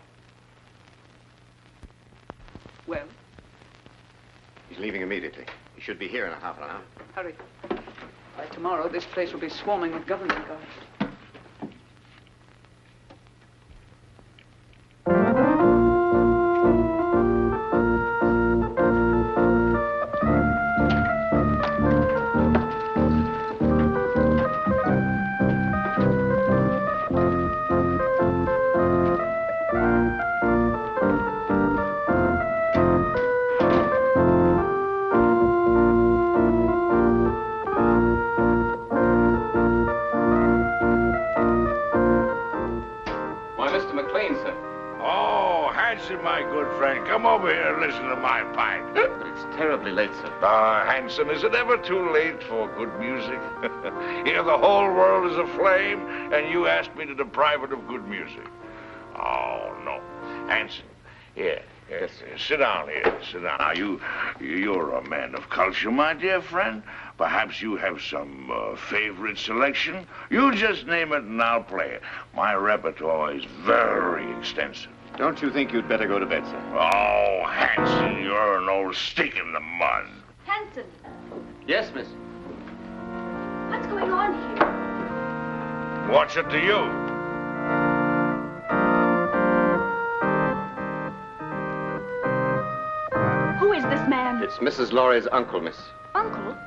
Well? He's leaving immediately. He should be here in a half an hour. Hurry. By tomorrow, this place will be swarming with government guards. come over here and listen to my pipe. It's terribly late, sir. Hanson, is it ever too late for good music? Here the whole world is aflame, and you ask me to deprive it of good music. Oh, no. Hanson, here. Yes, sit down here. Sit down. Now, you're a man of culture, my dear friend. Perhaps you have some favorite selection. You just name it and I'll play it. My repertoire is very extensive. Don't you think you'd better go to bed, sir? Oh, Hanson, you're an old stick in the mud. Hanson, Yes, miss. what's going on here? What's it to you? Who is this man? It's Mrs. Laurie's uncle, miss. Uncle?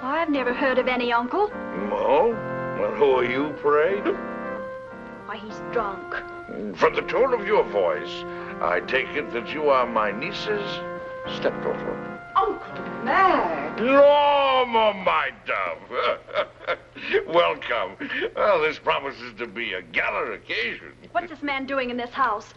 I've never heard of any uncle. Oh? Well, who are you, pray? Why, he's drunk. From the tone of your voice, I take it that you are my niece's stepdaughter. Uncle Mac! Norma, my dove. Welcome. Well, this promises to be a gala occasion. What's this man doing in this house?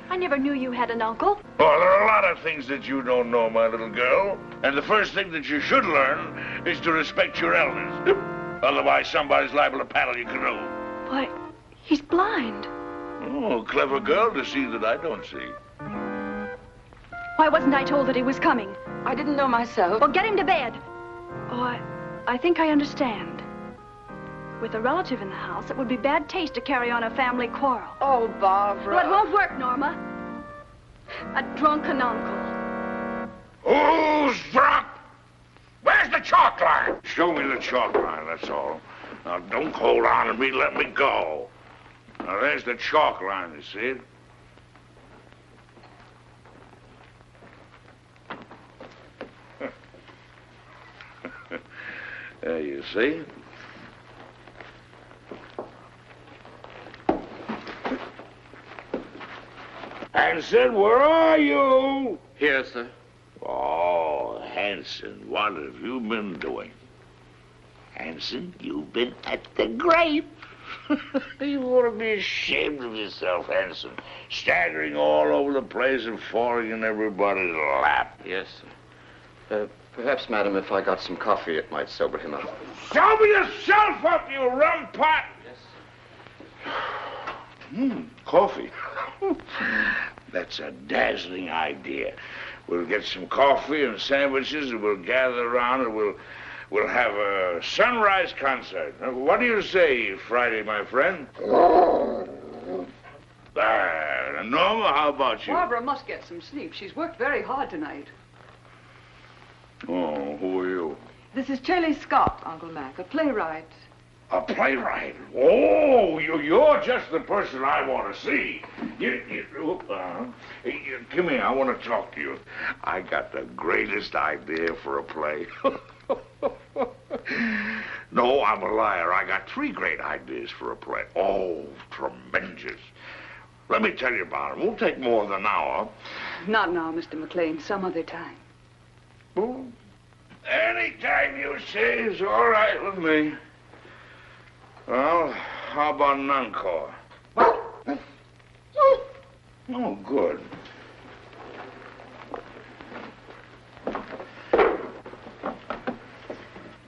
I never knew you had an uncle. Well, there are a lot of things that you don't know, my little girl. And the first thing that you should learn is to respect your elders. Otherwise, somebody's liable to paddle your canoe. Why, he's blind. Oh, clever girl to see that I don't see. Why wasn't I told that he was coming? I didn't know myself. Well, get him to bed. Oh, I think I understand. With a relative in the house, it would be bad taste to carry on a family quarrel. Oh, Barbara. Well, it won't work, Norma. A drunken uncle. Who's drunk? Where's the chalk line? Show me the chalk line, that's all. Now, don't hold on to me, let me go. Now, there's the chalk line, you see it? There you see. Hanson, where are you? Here, sir. Oh, Hanson, what have you been doing? Hanson, you've been at the grape. You ought to be ashamed of yourself, Hanson. Staggering all over the place and falling in everybody's lap. Yes, sir. Perhaps, madam, if I got some coffee, it might sober him up. Sober yourself up, you rum pot! Yes. Coffee. That's a dazzling idea. We'll get some coffee and sandwiches, and we'll gather around, and we'll have a sunrise concert. What do you say, Friday, my friend? Norma, how about you? Barbara must get some sleep. She's worked very hard tonight. Oh, who are you? This is Shelley Scott, Uncle Mac, a playwright. A playwright? Oh, you're just the person I want to see. Come here, I want to talk to you. I got the greatest idea for a play. No, I'm a liar. I got 3 great ideas for a play. Oh, tremendous. Let me tell you about it. It won't take more than an hour. Not now, Mr. McLean. Some other time. Well, any time you say is all right with me. Well, how about an encore? Oh, good.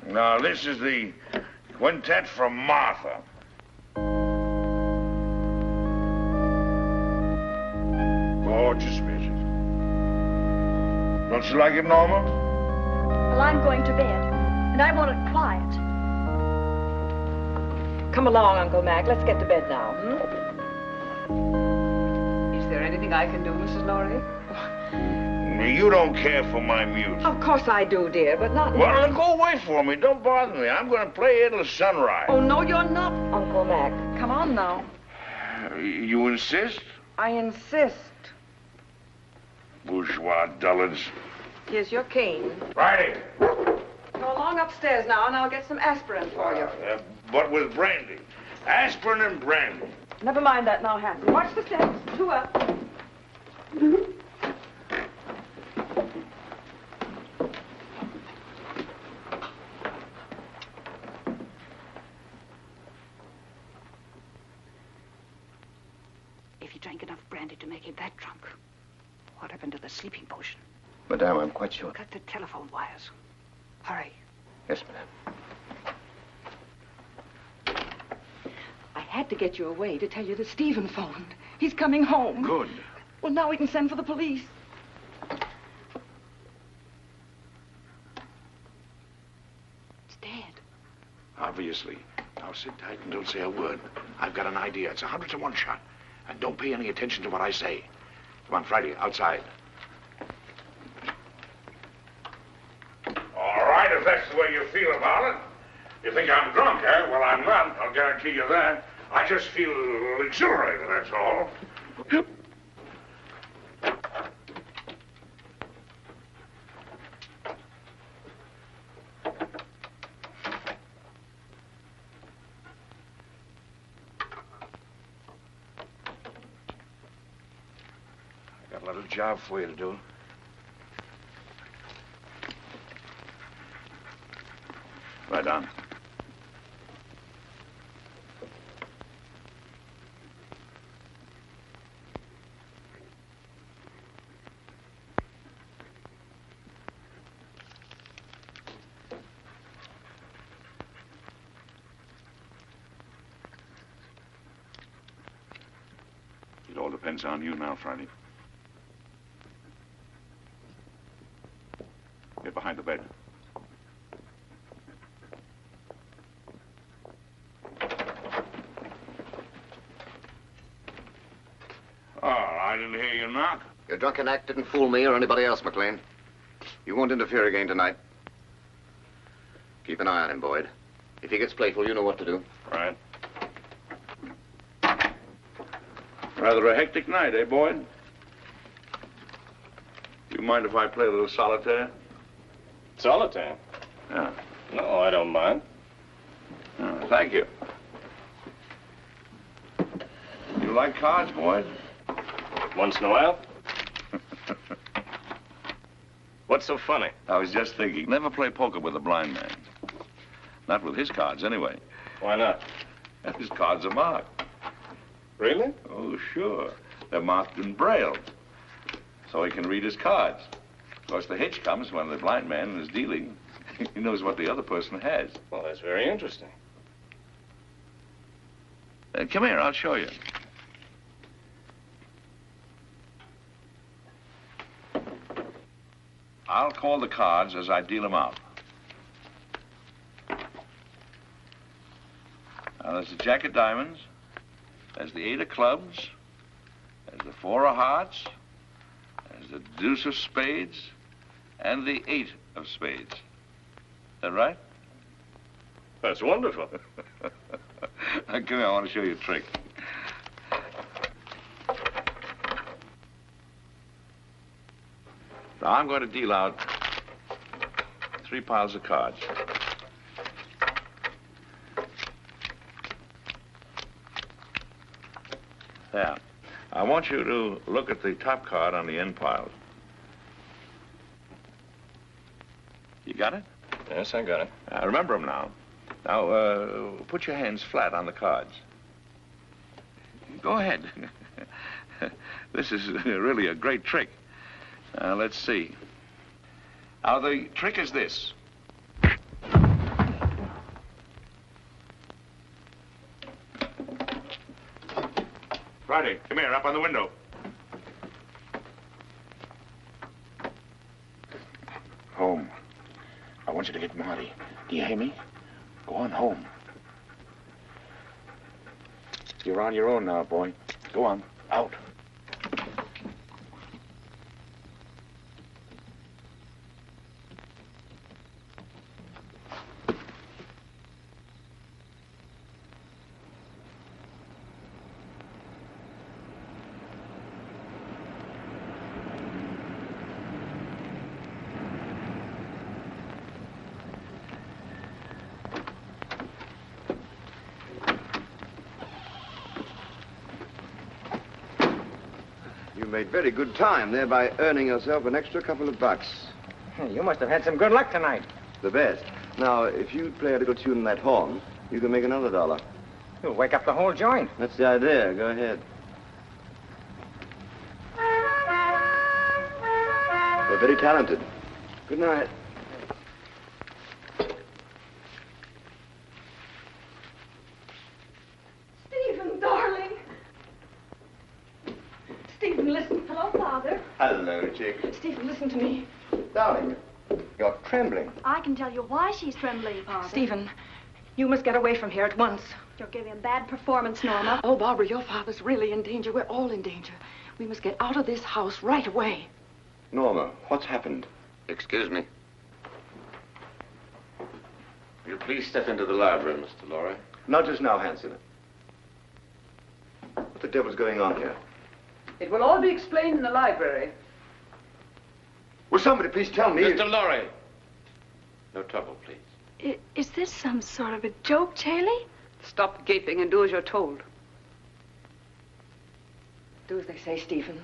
Now, this is the quintet from Martha. Gorgeous music. Don't you like it, Norma? Well, I'm going to bed, and I want it quiet. Come along, Uncle Mac. Let's get to bed now, Is there anything I can do, Mrs. Laurie? You don't care for my music. Of course I do, dear, but not... Well, then go away for me. Don't bother me. I'm going to play it till sunrise. Oh, no, you're not, Uncle Mac. Come on now. You insist? I insist. Bourgeois dullards. Here's your cane. Righty. Go along upstairs now, and I'll get some aspirin for you. But with brandy. Aspirin and brandy. Never mind that now, Hanson. Watch the steps. 2 up. If he drank enough brandy to make him that drunk, what happened to the sleeping potion. Madame, I'm quite sure. Cut the telephone wires. Hurry. Yes, madame. I had to get you away to tell you that Stephen phoned. He's coming home. Good. Well, now we can send for the police. It's Dad. Obviously. Now sit tight and don't say a word. I've got an idea. It's 100 to 1 shot. And don't pay any attention to what I say. Come on, Friday, outside. All right, if that's the way you feel about it. You think I'm drunk, eh? Well, I'm not. I'll guarantee you that. I just feel exhilarated, that's all. I got a little job for you to do. Right on. It all depends on you now, Friday. Get behind the bed. Oh, I didn't hear you knock. Your drunken act didn't fool me or anybody else, McLean. You won't interfere again tonight. Keep an eye on him, Boyd. If he gets playful, you know what to do. Right. Rather a hectic night, eh, Boyd? Do you mind if I play a little solitaire? Solitaire? Yeah. No, I don't mind. Oh, thank you. You like cards, Boyd? Once in a while. What's so funny? I was just thinking, never play poker with a blind man. Not with his cards, anyway. Why not? His cards are marked. Really? Oh, sure. They're marked in Braille, so he can read his cards. Of course, the hitch comes when the blind man is dealing. He knows what the other person has. Well, that's very interesting. Come here, I'll show you. I'll call the cards as I deal them out. Now, there's the Jack of Diamonds, there's the 8 of Clubs, there's the 4 of Hearts, there's the Deuce of Spades, and the 8 of Spades. Is that right? That's wonderful. Come here, I want to show you a trick. Now, I'm going to deal out 3 piles of cards. There. I want you to look at the top card on the end pile. You got it? Yes, I got it. Remember them now. Now, put your hands flat on the cards. Go ahead. This is really a great trick. Let's see. Now, the trick is this. Friday, come here, up on the window. Home. I want you to get Marty. Do you hear me? Go on home. You're on your own now, boy. Go on. Out. You made very good time, thereby earning yourself an extra couple of bucks. You must have had some good luck tonight. The best. Now, if you play a little tune in that horn, you can make another $1. You'll wake up the whole joint. That's the idea. Go ahead. very talented. Good night. Stephen, darling. Stephen, listen. Hello, Father. Hello, chick. Stephen, listen to me. Darling, you're trembling. I can tell you why she's trembling, Father. Stephen, you must get away from here at once. You're giving a bad performance, Norma. Oh, Barbara, your father's really in danger. We're all in danger. We must get out of this house right away. Norma, what's happened? Excuse me. Will you please step into the library, Mr. Lorry? Not just now, Hanson. What the devil's going on here? It will all be explained in the library. Will somebody please tell me? Mr. Lorry! No trouble, please. Is this some sort of a joke, Charlie? Stop gaping and do as you're told. Do as they say, Stephen.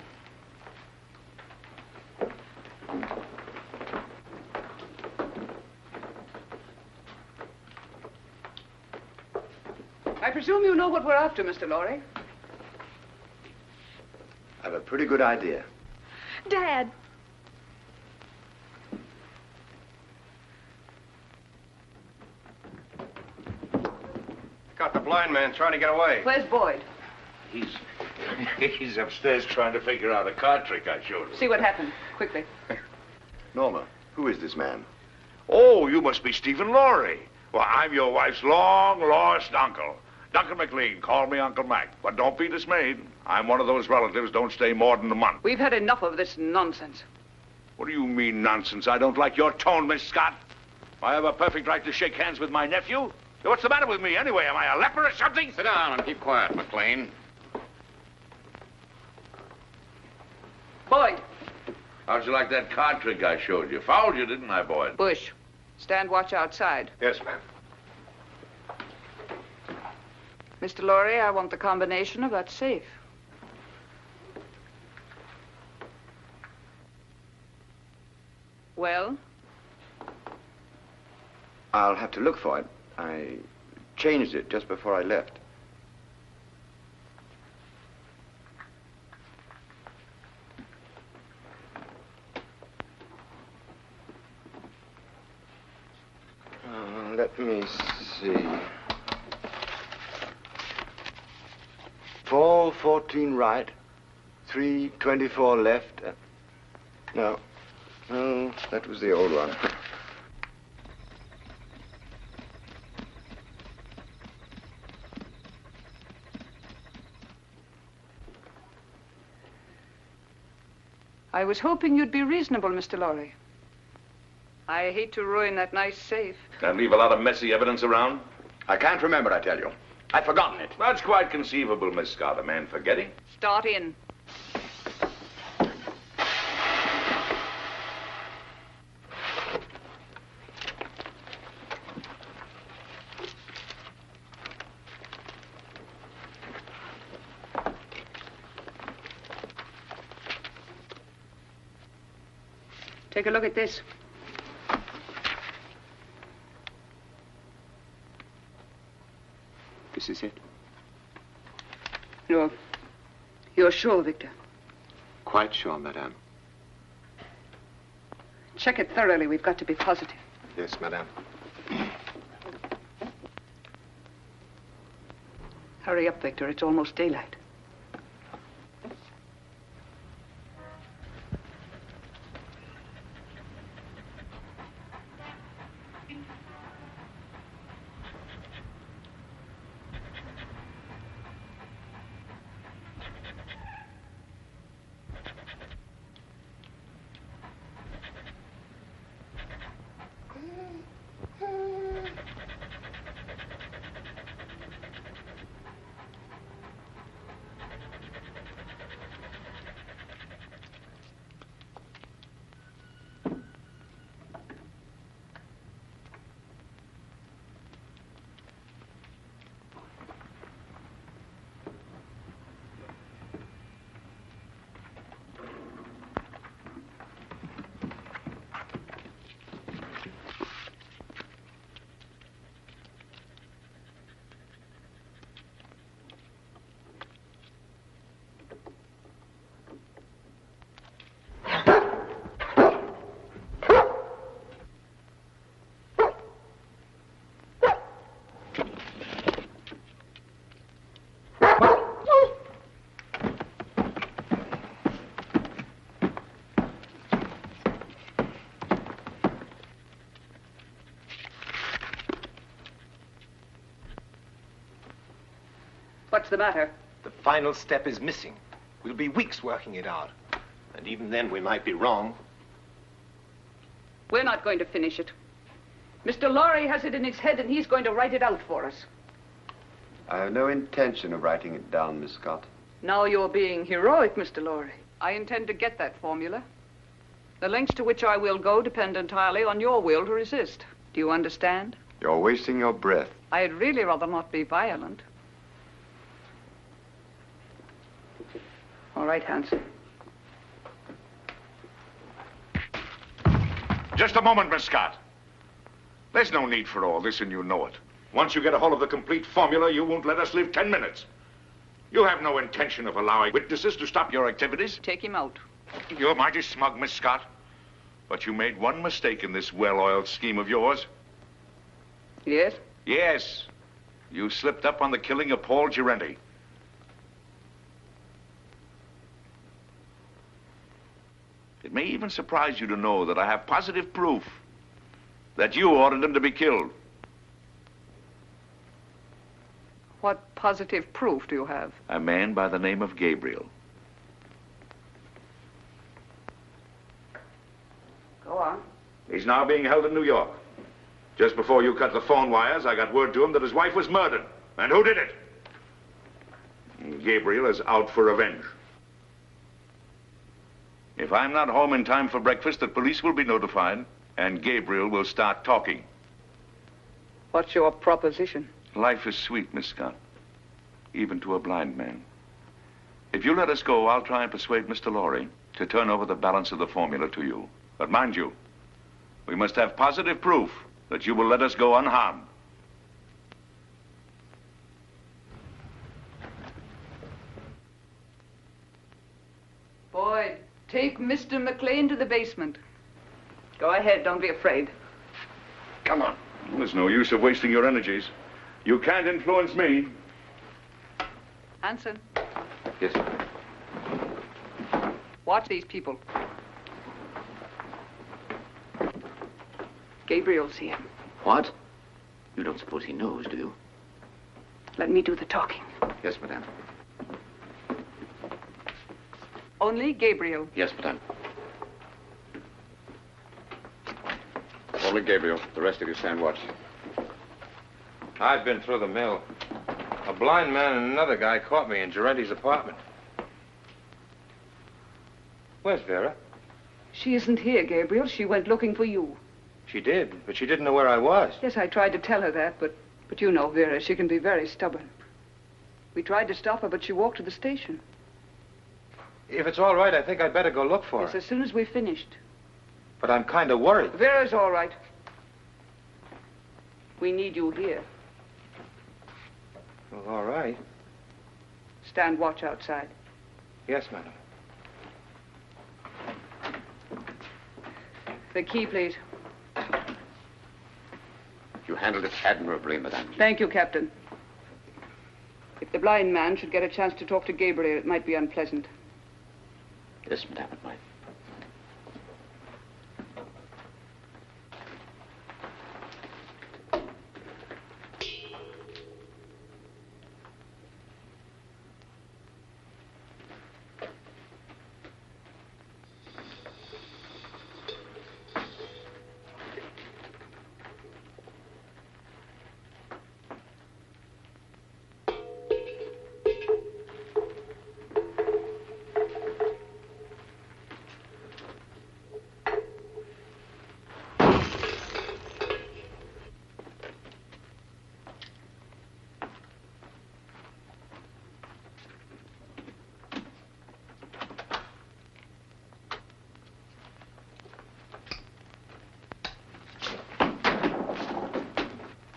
I presume you know what we're after, Mr. Lorry. I have a pretty good idea. Dad. Got the blind man trying to get away. Where's Boyd? He's upstairs trying to figure out a card trick I showed him. See what happened, quickly. Norma, who is this man? Oh, you must be Stephen Lorry. Well, I'm your wife's long-lost uncle. Duncan McLean, call me Uncle Mac. But don't be dismayed. I'm one of those relatives don't stay more than a month. We've had enough of this nonsense. What do you mean, nonsense? I don't like your tone, Miss Scott. I have a perfect right to shake hands with my nephew. What's the matter with me, anyway? Am I a leper or something? Sit down and keep quiet, McLean. Boyd. How'd you like that card trick I showed you? Fouled you, didn't I, Boyd? Bush, stand watch outside. Yes, ma'am. Mr. Lorry, I want the combination of that safe. Well? I'll have to look for it. I changed it just before I left. Let me see. 4:14 right, 3:24 left. No, that was the old one. I was hoping you'd be reasonable, Mr. Lorry. I hate to ruin that nice safe. And leave a lot of messy evidence around? I can't remember, I tell you. I've forgotten it. That's quite conceivable, Miss Scott. A man forgetting. Start in. Take a look at this. This is it? You're sure, Victor? Quite sure, madame. Check it thoroughly. We've got to be positive. Yes, madame. Hurry up, Victor. It's almost daylight. What's the matter? The final step is missing. We'll be weeks working it out. And even then, we might be wrong. We're not going to finish it. Mr. Lorry has it in his head, and he's going to write it out for us. I have no intention of writing it down, Miss Scott. Now you're being heroic, Mr. Lorry. I intend to get that formula. The lengths to which I will go depend entirely on your will to resist. Do you understand? You're wasting your breath. I'd really rather not be violent. All right, Hanson. Just a moment, Miss Scott. There's no need for all this, and you know it. Once you get a hold of the complete formula, you won't let us live 10 minutes. You have no intention of allowing witnesses to stop your activities. Take him out. You're mighty smug, Miss Scott. But you made one mistake in this well-oiled scheme of yours. Yes? Yes. You slipped up on the killing of Paul Girenti. It may even surprise you to know that I have positive proof that you ordered him to be killed. What positive proof do you have? A man by the name of Gabriel. Go on. He's now being held in New York. Just before you cut the phone wires, I got word to him that his wife was murdered. And who did it? Gabriel is out for revenge. If I'm not home in time for breakfast, the police will be notified, and Gabriel will start talking. What's your proposition? Life is sweet, Miss Scott, even to a blind man. If you let us go, I'll try and persuade Mr. Lorry to turn over the balance of the formula to you. But mind you, we must have positive proof that you will let us go unharmed. Boyd, take Mr. McLean to the basement. Go ahead, don't be afraid. Come on. Well, there's no use of wasting your energies. You can't influence me. Hanson, Yes, sir. watch these people. Gabriel's here. What? You don't suppose he knows, do you? Let me do the talking. Yes, madame. Only Gabriel. Yes, madame. Only Gabriel. The rest of you stand watch. I've been through the mill. A blind man and another guy caught me in Girenti's apartment. Where's Vera? She isn't here, Gabriel. She went looking for you. She did, but she didn't know where I was. Yes, I tried to tell her that, but you know Vera. She can be very stubborn. We tried to stop her, but she walked to the station. If it's all right, I think I'd better go look for Yes, her. as soon as we finished. But I'm kind of worried. Vera's all right. We need you here. Well, all right. Stand watch outside. Yes, madam. The key, please. You handled it admirably, madame. Thank you, Captain. If the blind man should get a chance to talk to Gabriel, it might be unpleasant. Yes, madame, it might.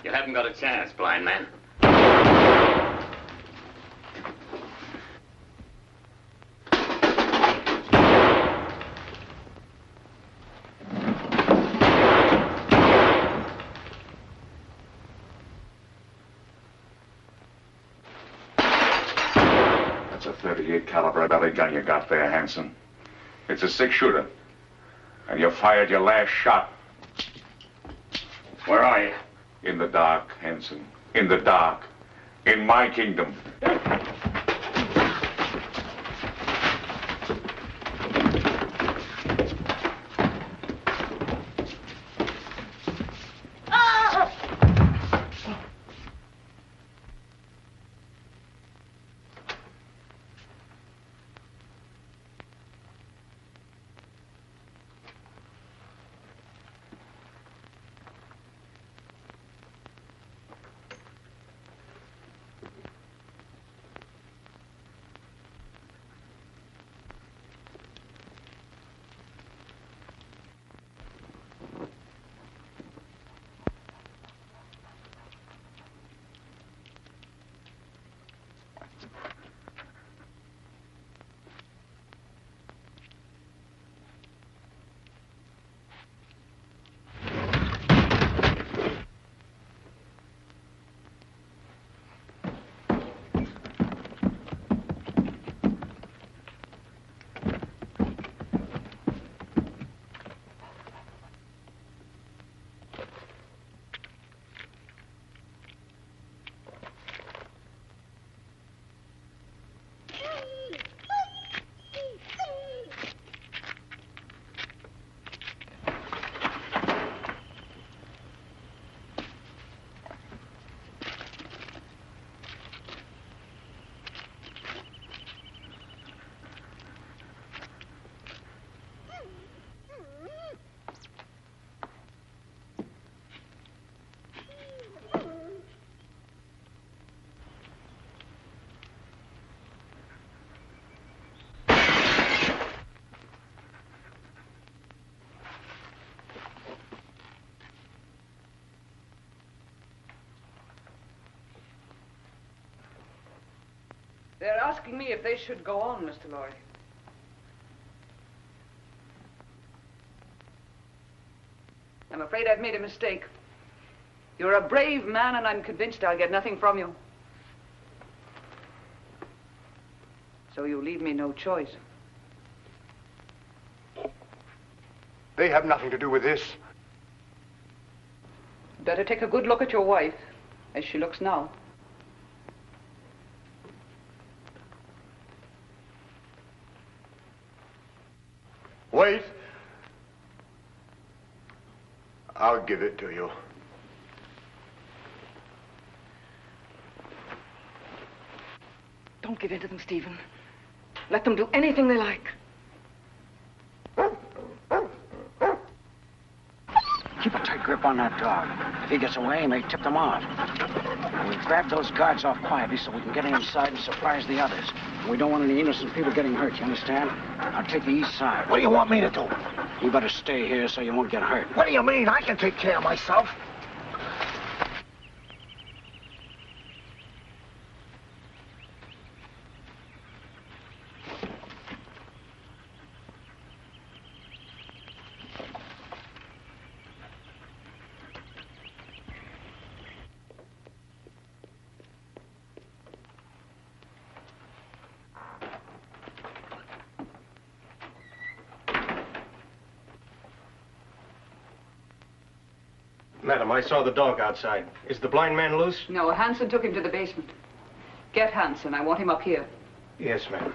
You haven't got a chance, blind man. That's a .38 caliber belly gun you got there, Hanson. It's a six-shooter. And you fired your last shot. Where are you? In the dark, Hanson. In the dark. In my kingdom. They're asking me if they should go on, Mr. Lorry. I'm afraid I've made a mistake. You're a brave man, and I'm convinced I'll get nothing from you. So you leave me no choice. They have nothing to do with this. Better take a good look at your wife, as she looks now. Wait. I'll give it to you. Don't give in to them, Stephen. Let them do anything they like. Keep a tight grip on that dog. If he gets away, he may tip them off. We'll grab those guards off quietly so we can get inside and surprise the others. We don't want any innocent people getting hurt, you understand? I'll take the east side. What do you want me to do? You better stay here so you won't get hurt. What do you mean? I can take care of myself. Madam, I saw the dog outside. Is the blind man loose? No, Hanson took him to the basement. Get Hanson. I want him up here. Yes, ma'am.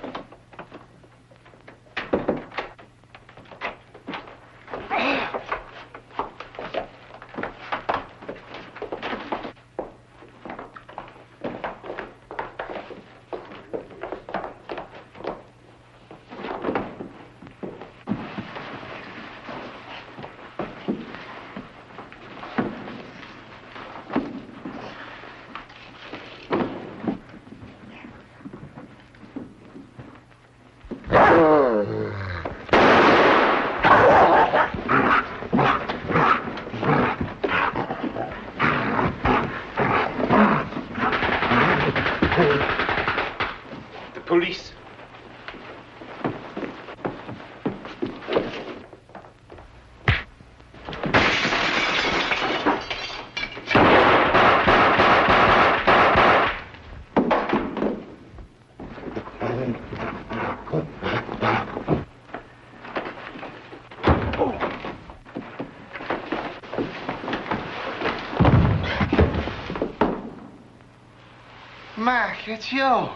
Mac, it's you.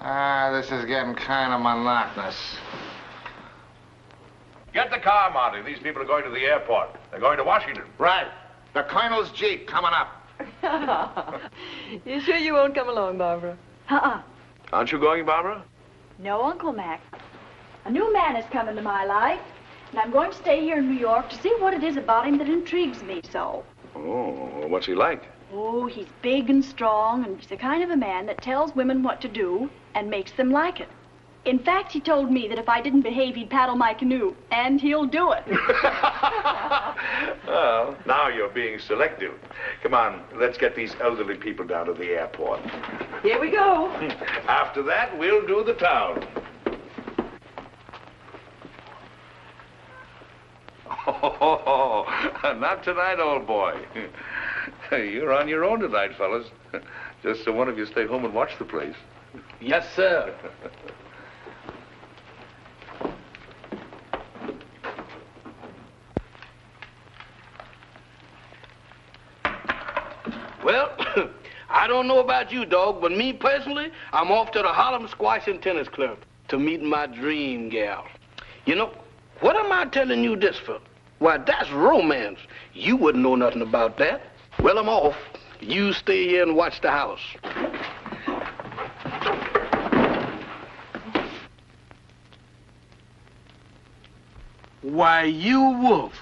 This is getting kind of monotonous. Get the car, Marty. These people are going to the airport. They're going to Washington. Right. The Colonel's Jeep coming up. You sure you won't come along, Barbara? Aren't you going, Barbara? No, Uncle Mac. A new man has come into my life, and I'm going to stay here in New York to see what it is about him that intrigues me so. Oh, what's he like? Oh, he's big and strong, and he's the kind of a man that tells women what to do and makes them like it. In fact, he told me that if I didn't behave, he'd paddle my canoe, and he'll do it. Well, now you're being selective. Come on, let's get these elderly people down to the airport. Here we go. After that, we'll do the town. Oh, not tonight, old boy. You're on your own tonight, fellas. Just so one of you stay home and watch the place. Yes, sir. Well, I don't know about you, dog, but me personally, I'm off to the Harlem Squash and Tennis Club to meet my dream gal. You know, what am I telling you this for? Why, that's romance. You wouldn't know nothing about that. Well, I'm off. You stay here and watch the house. Why, you wolf.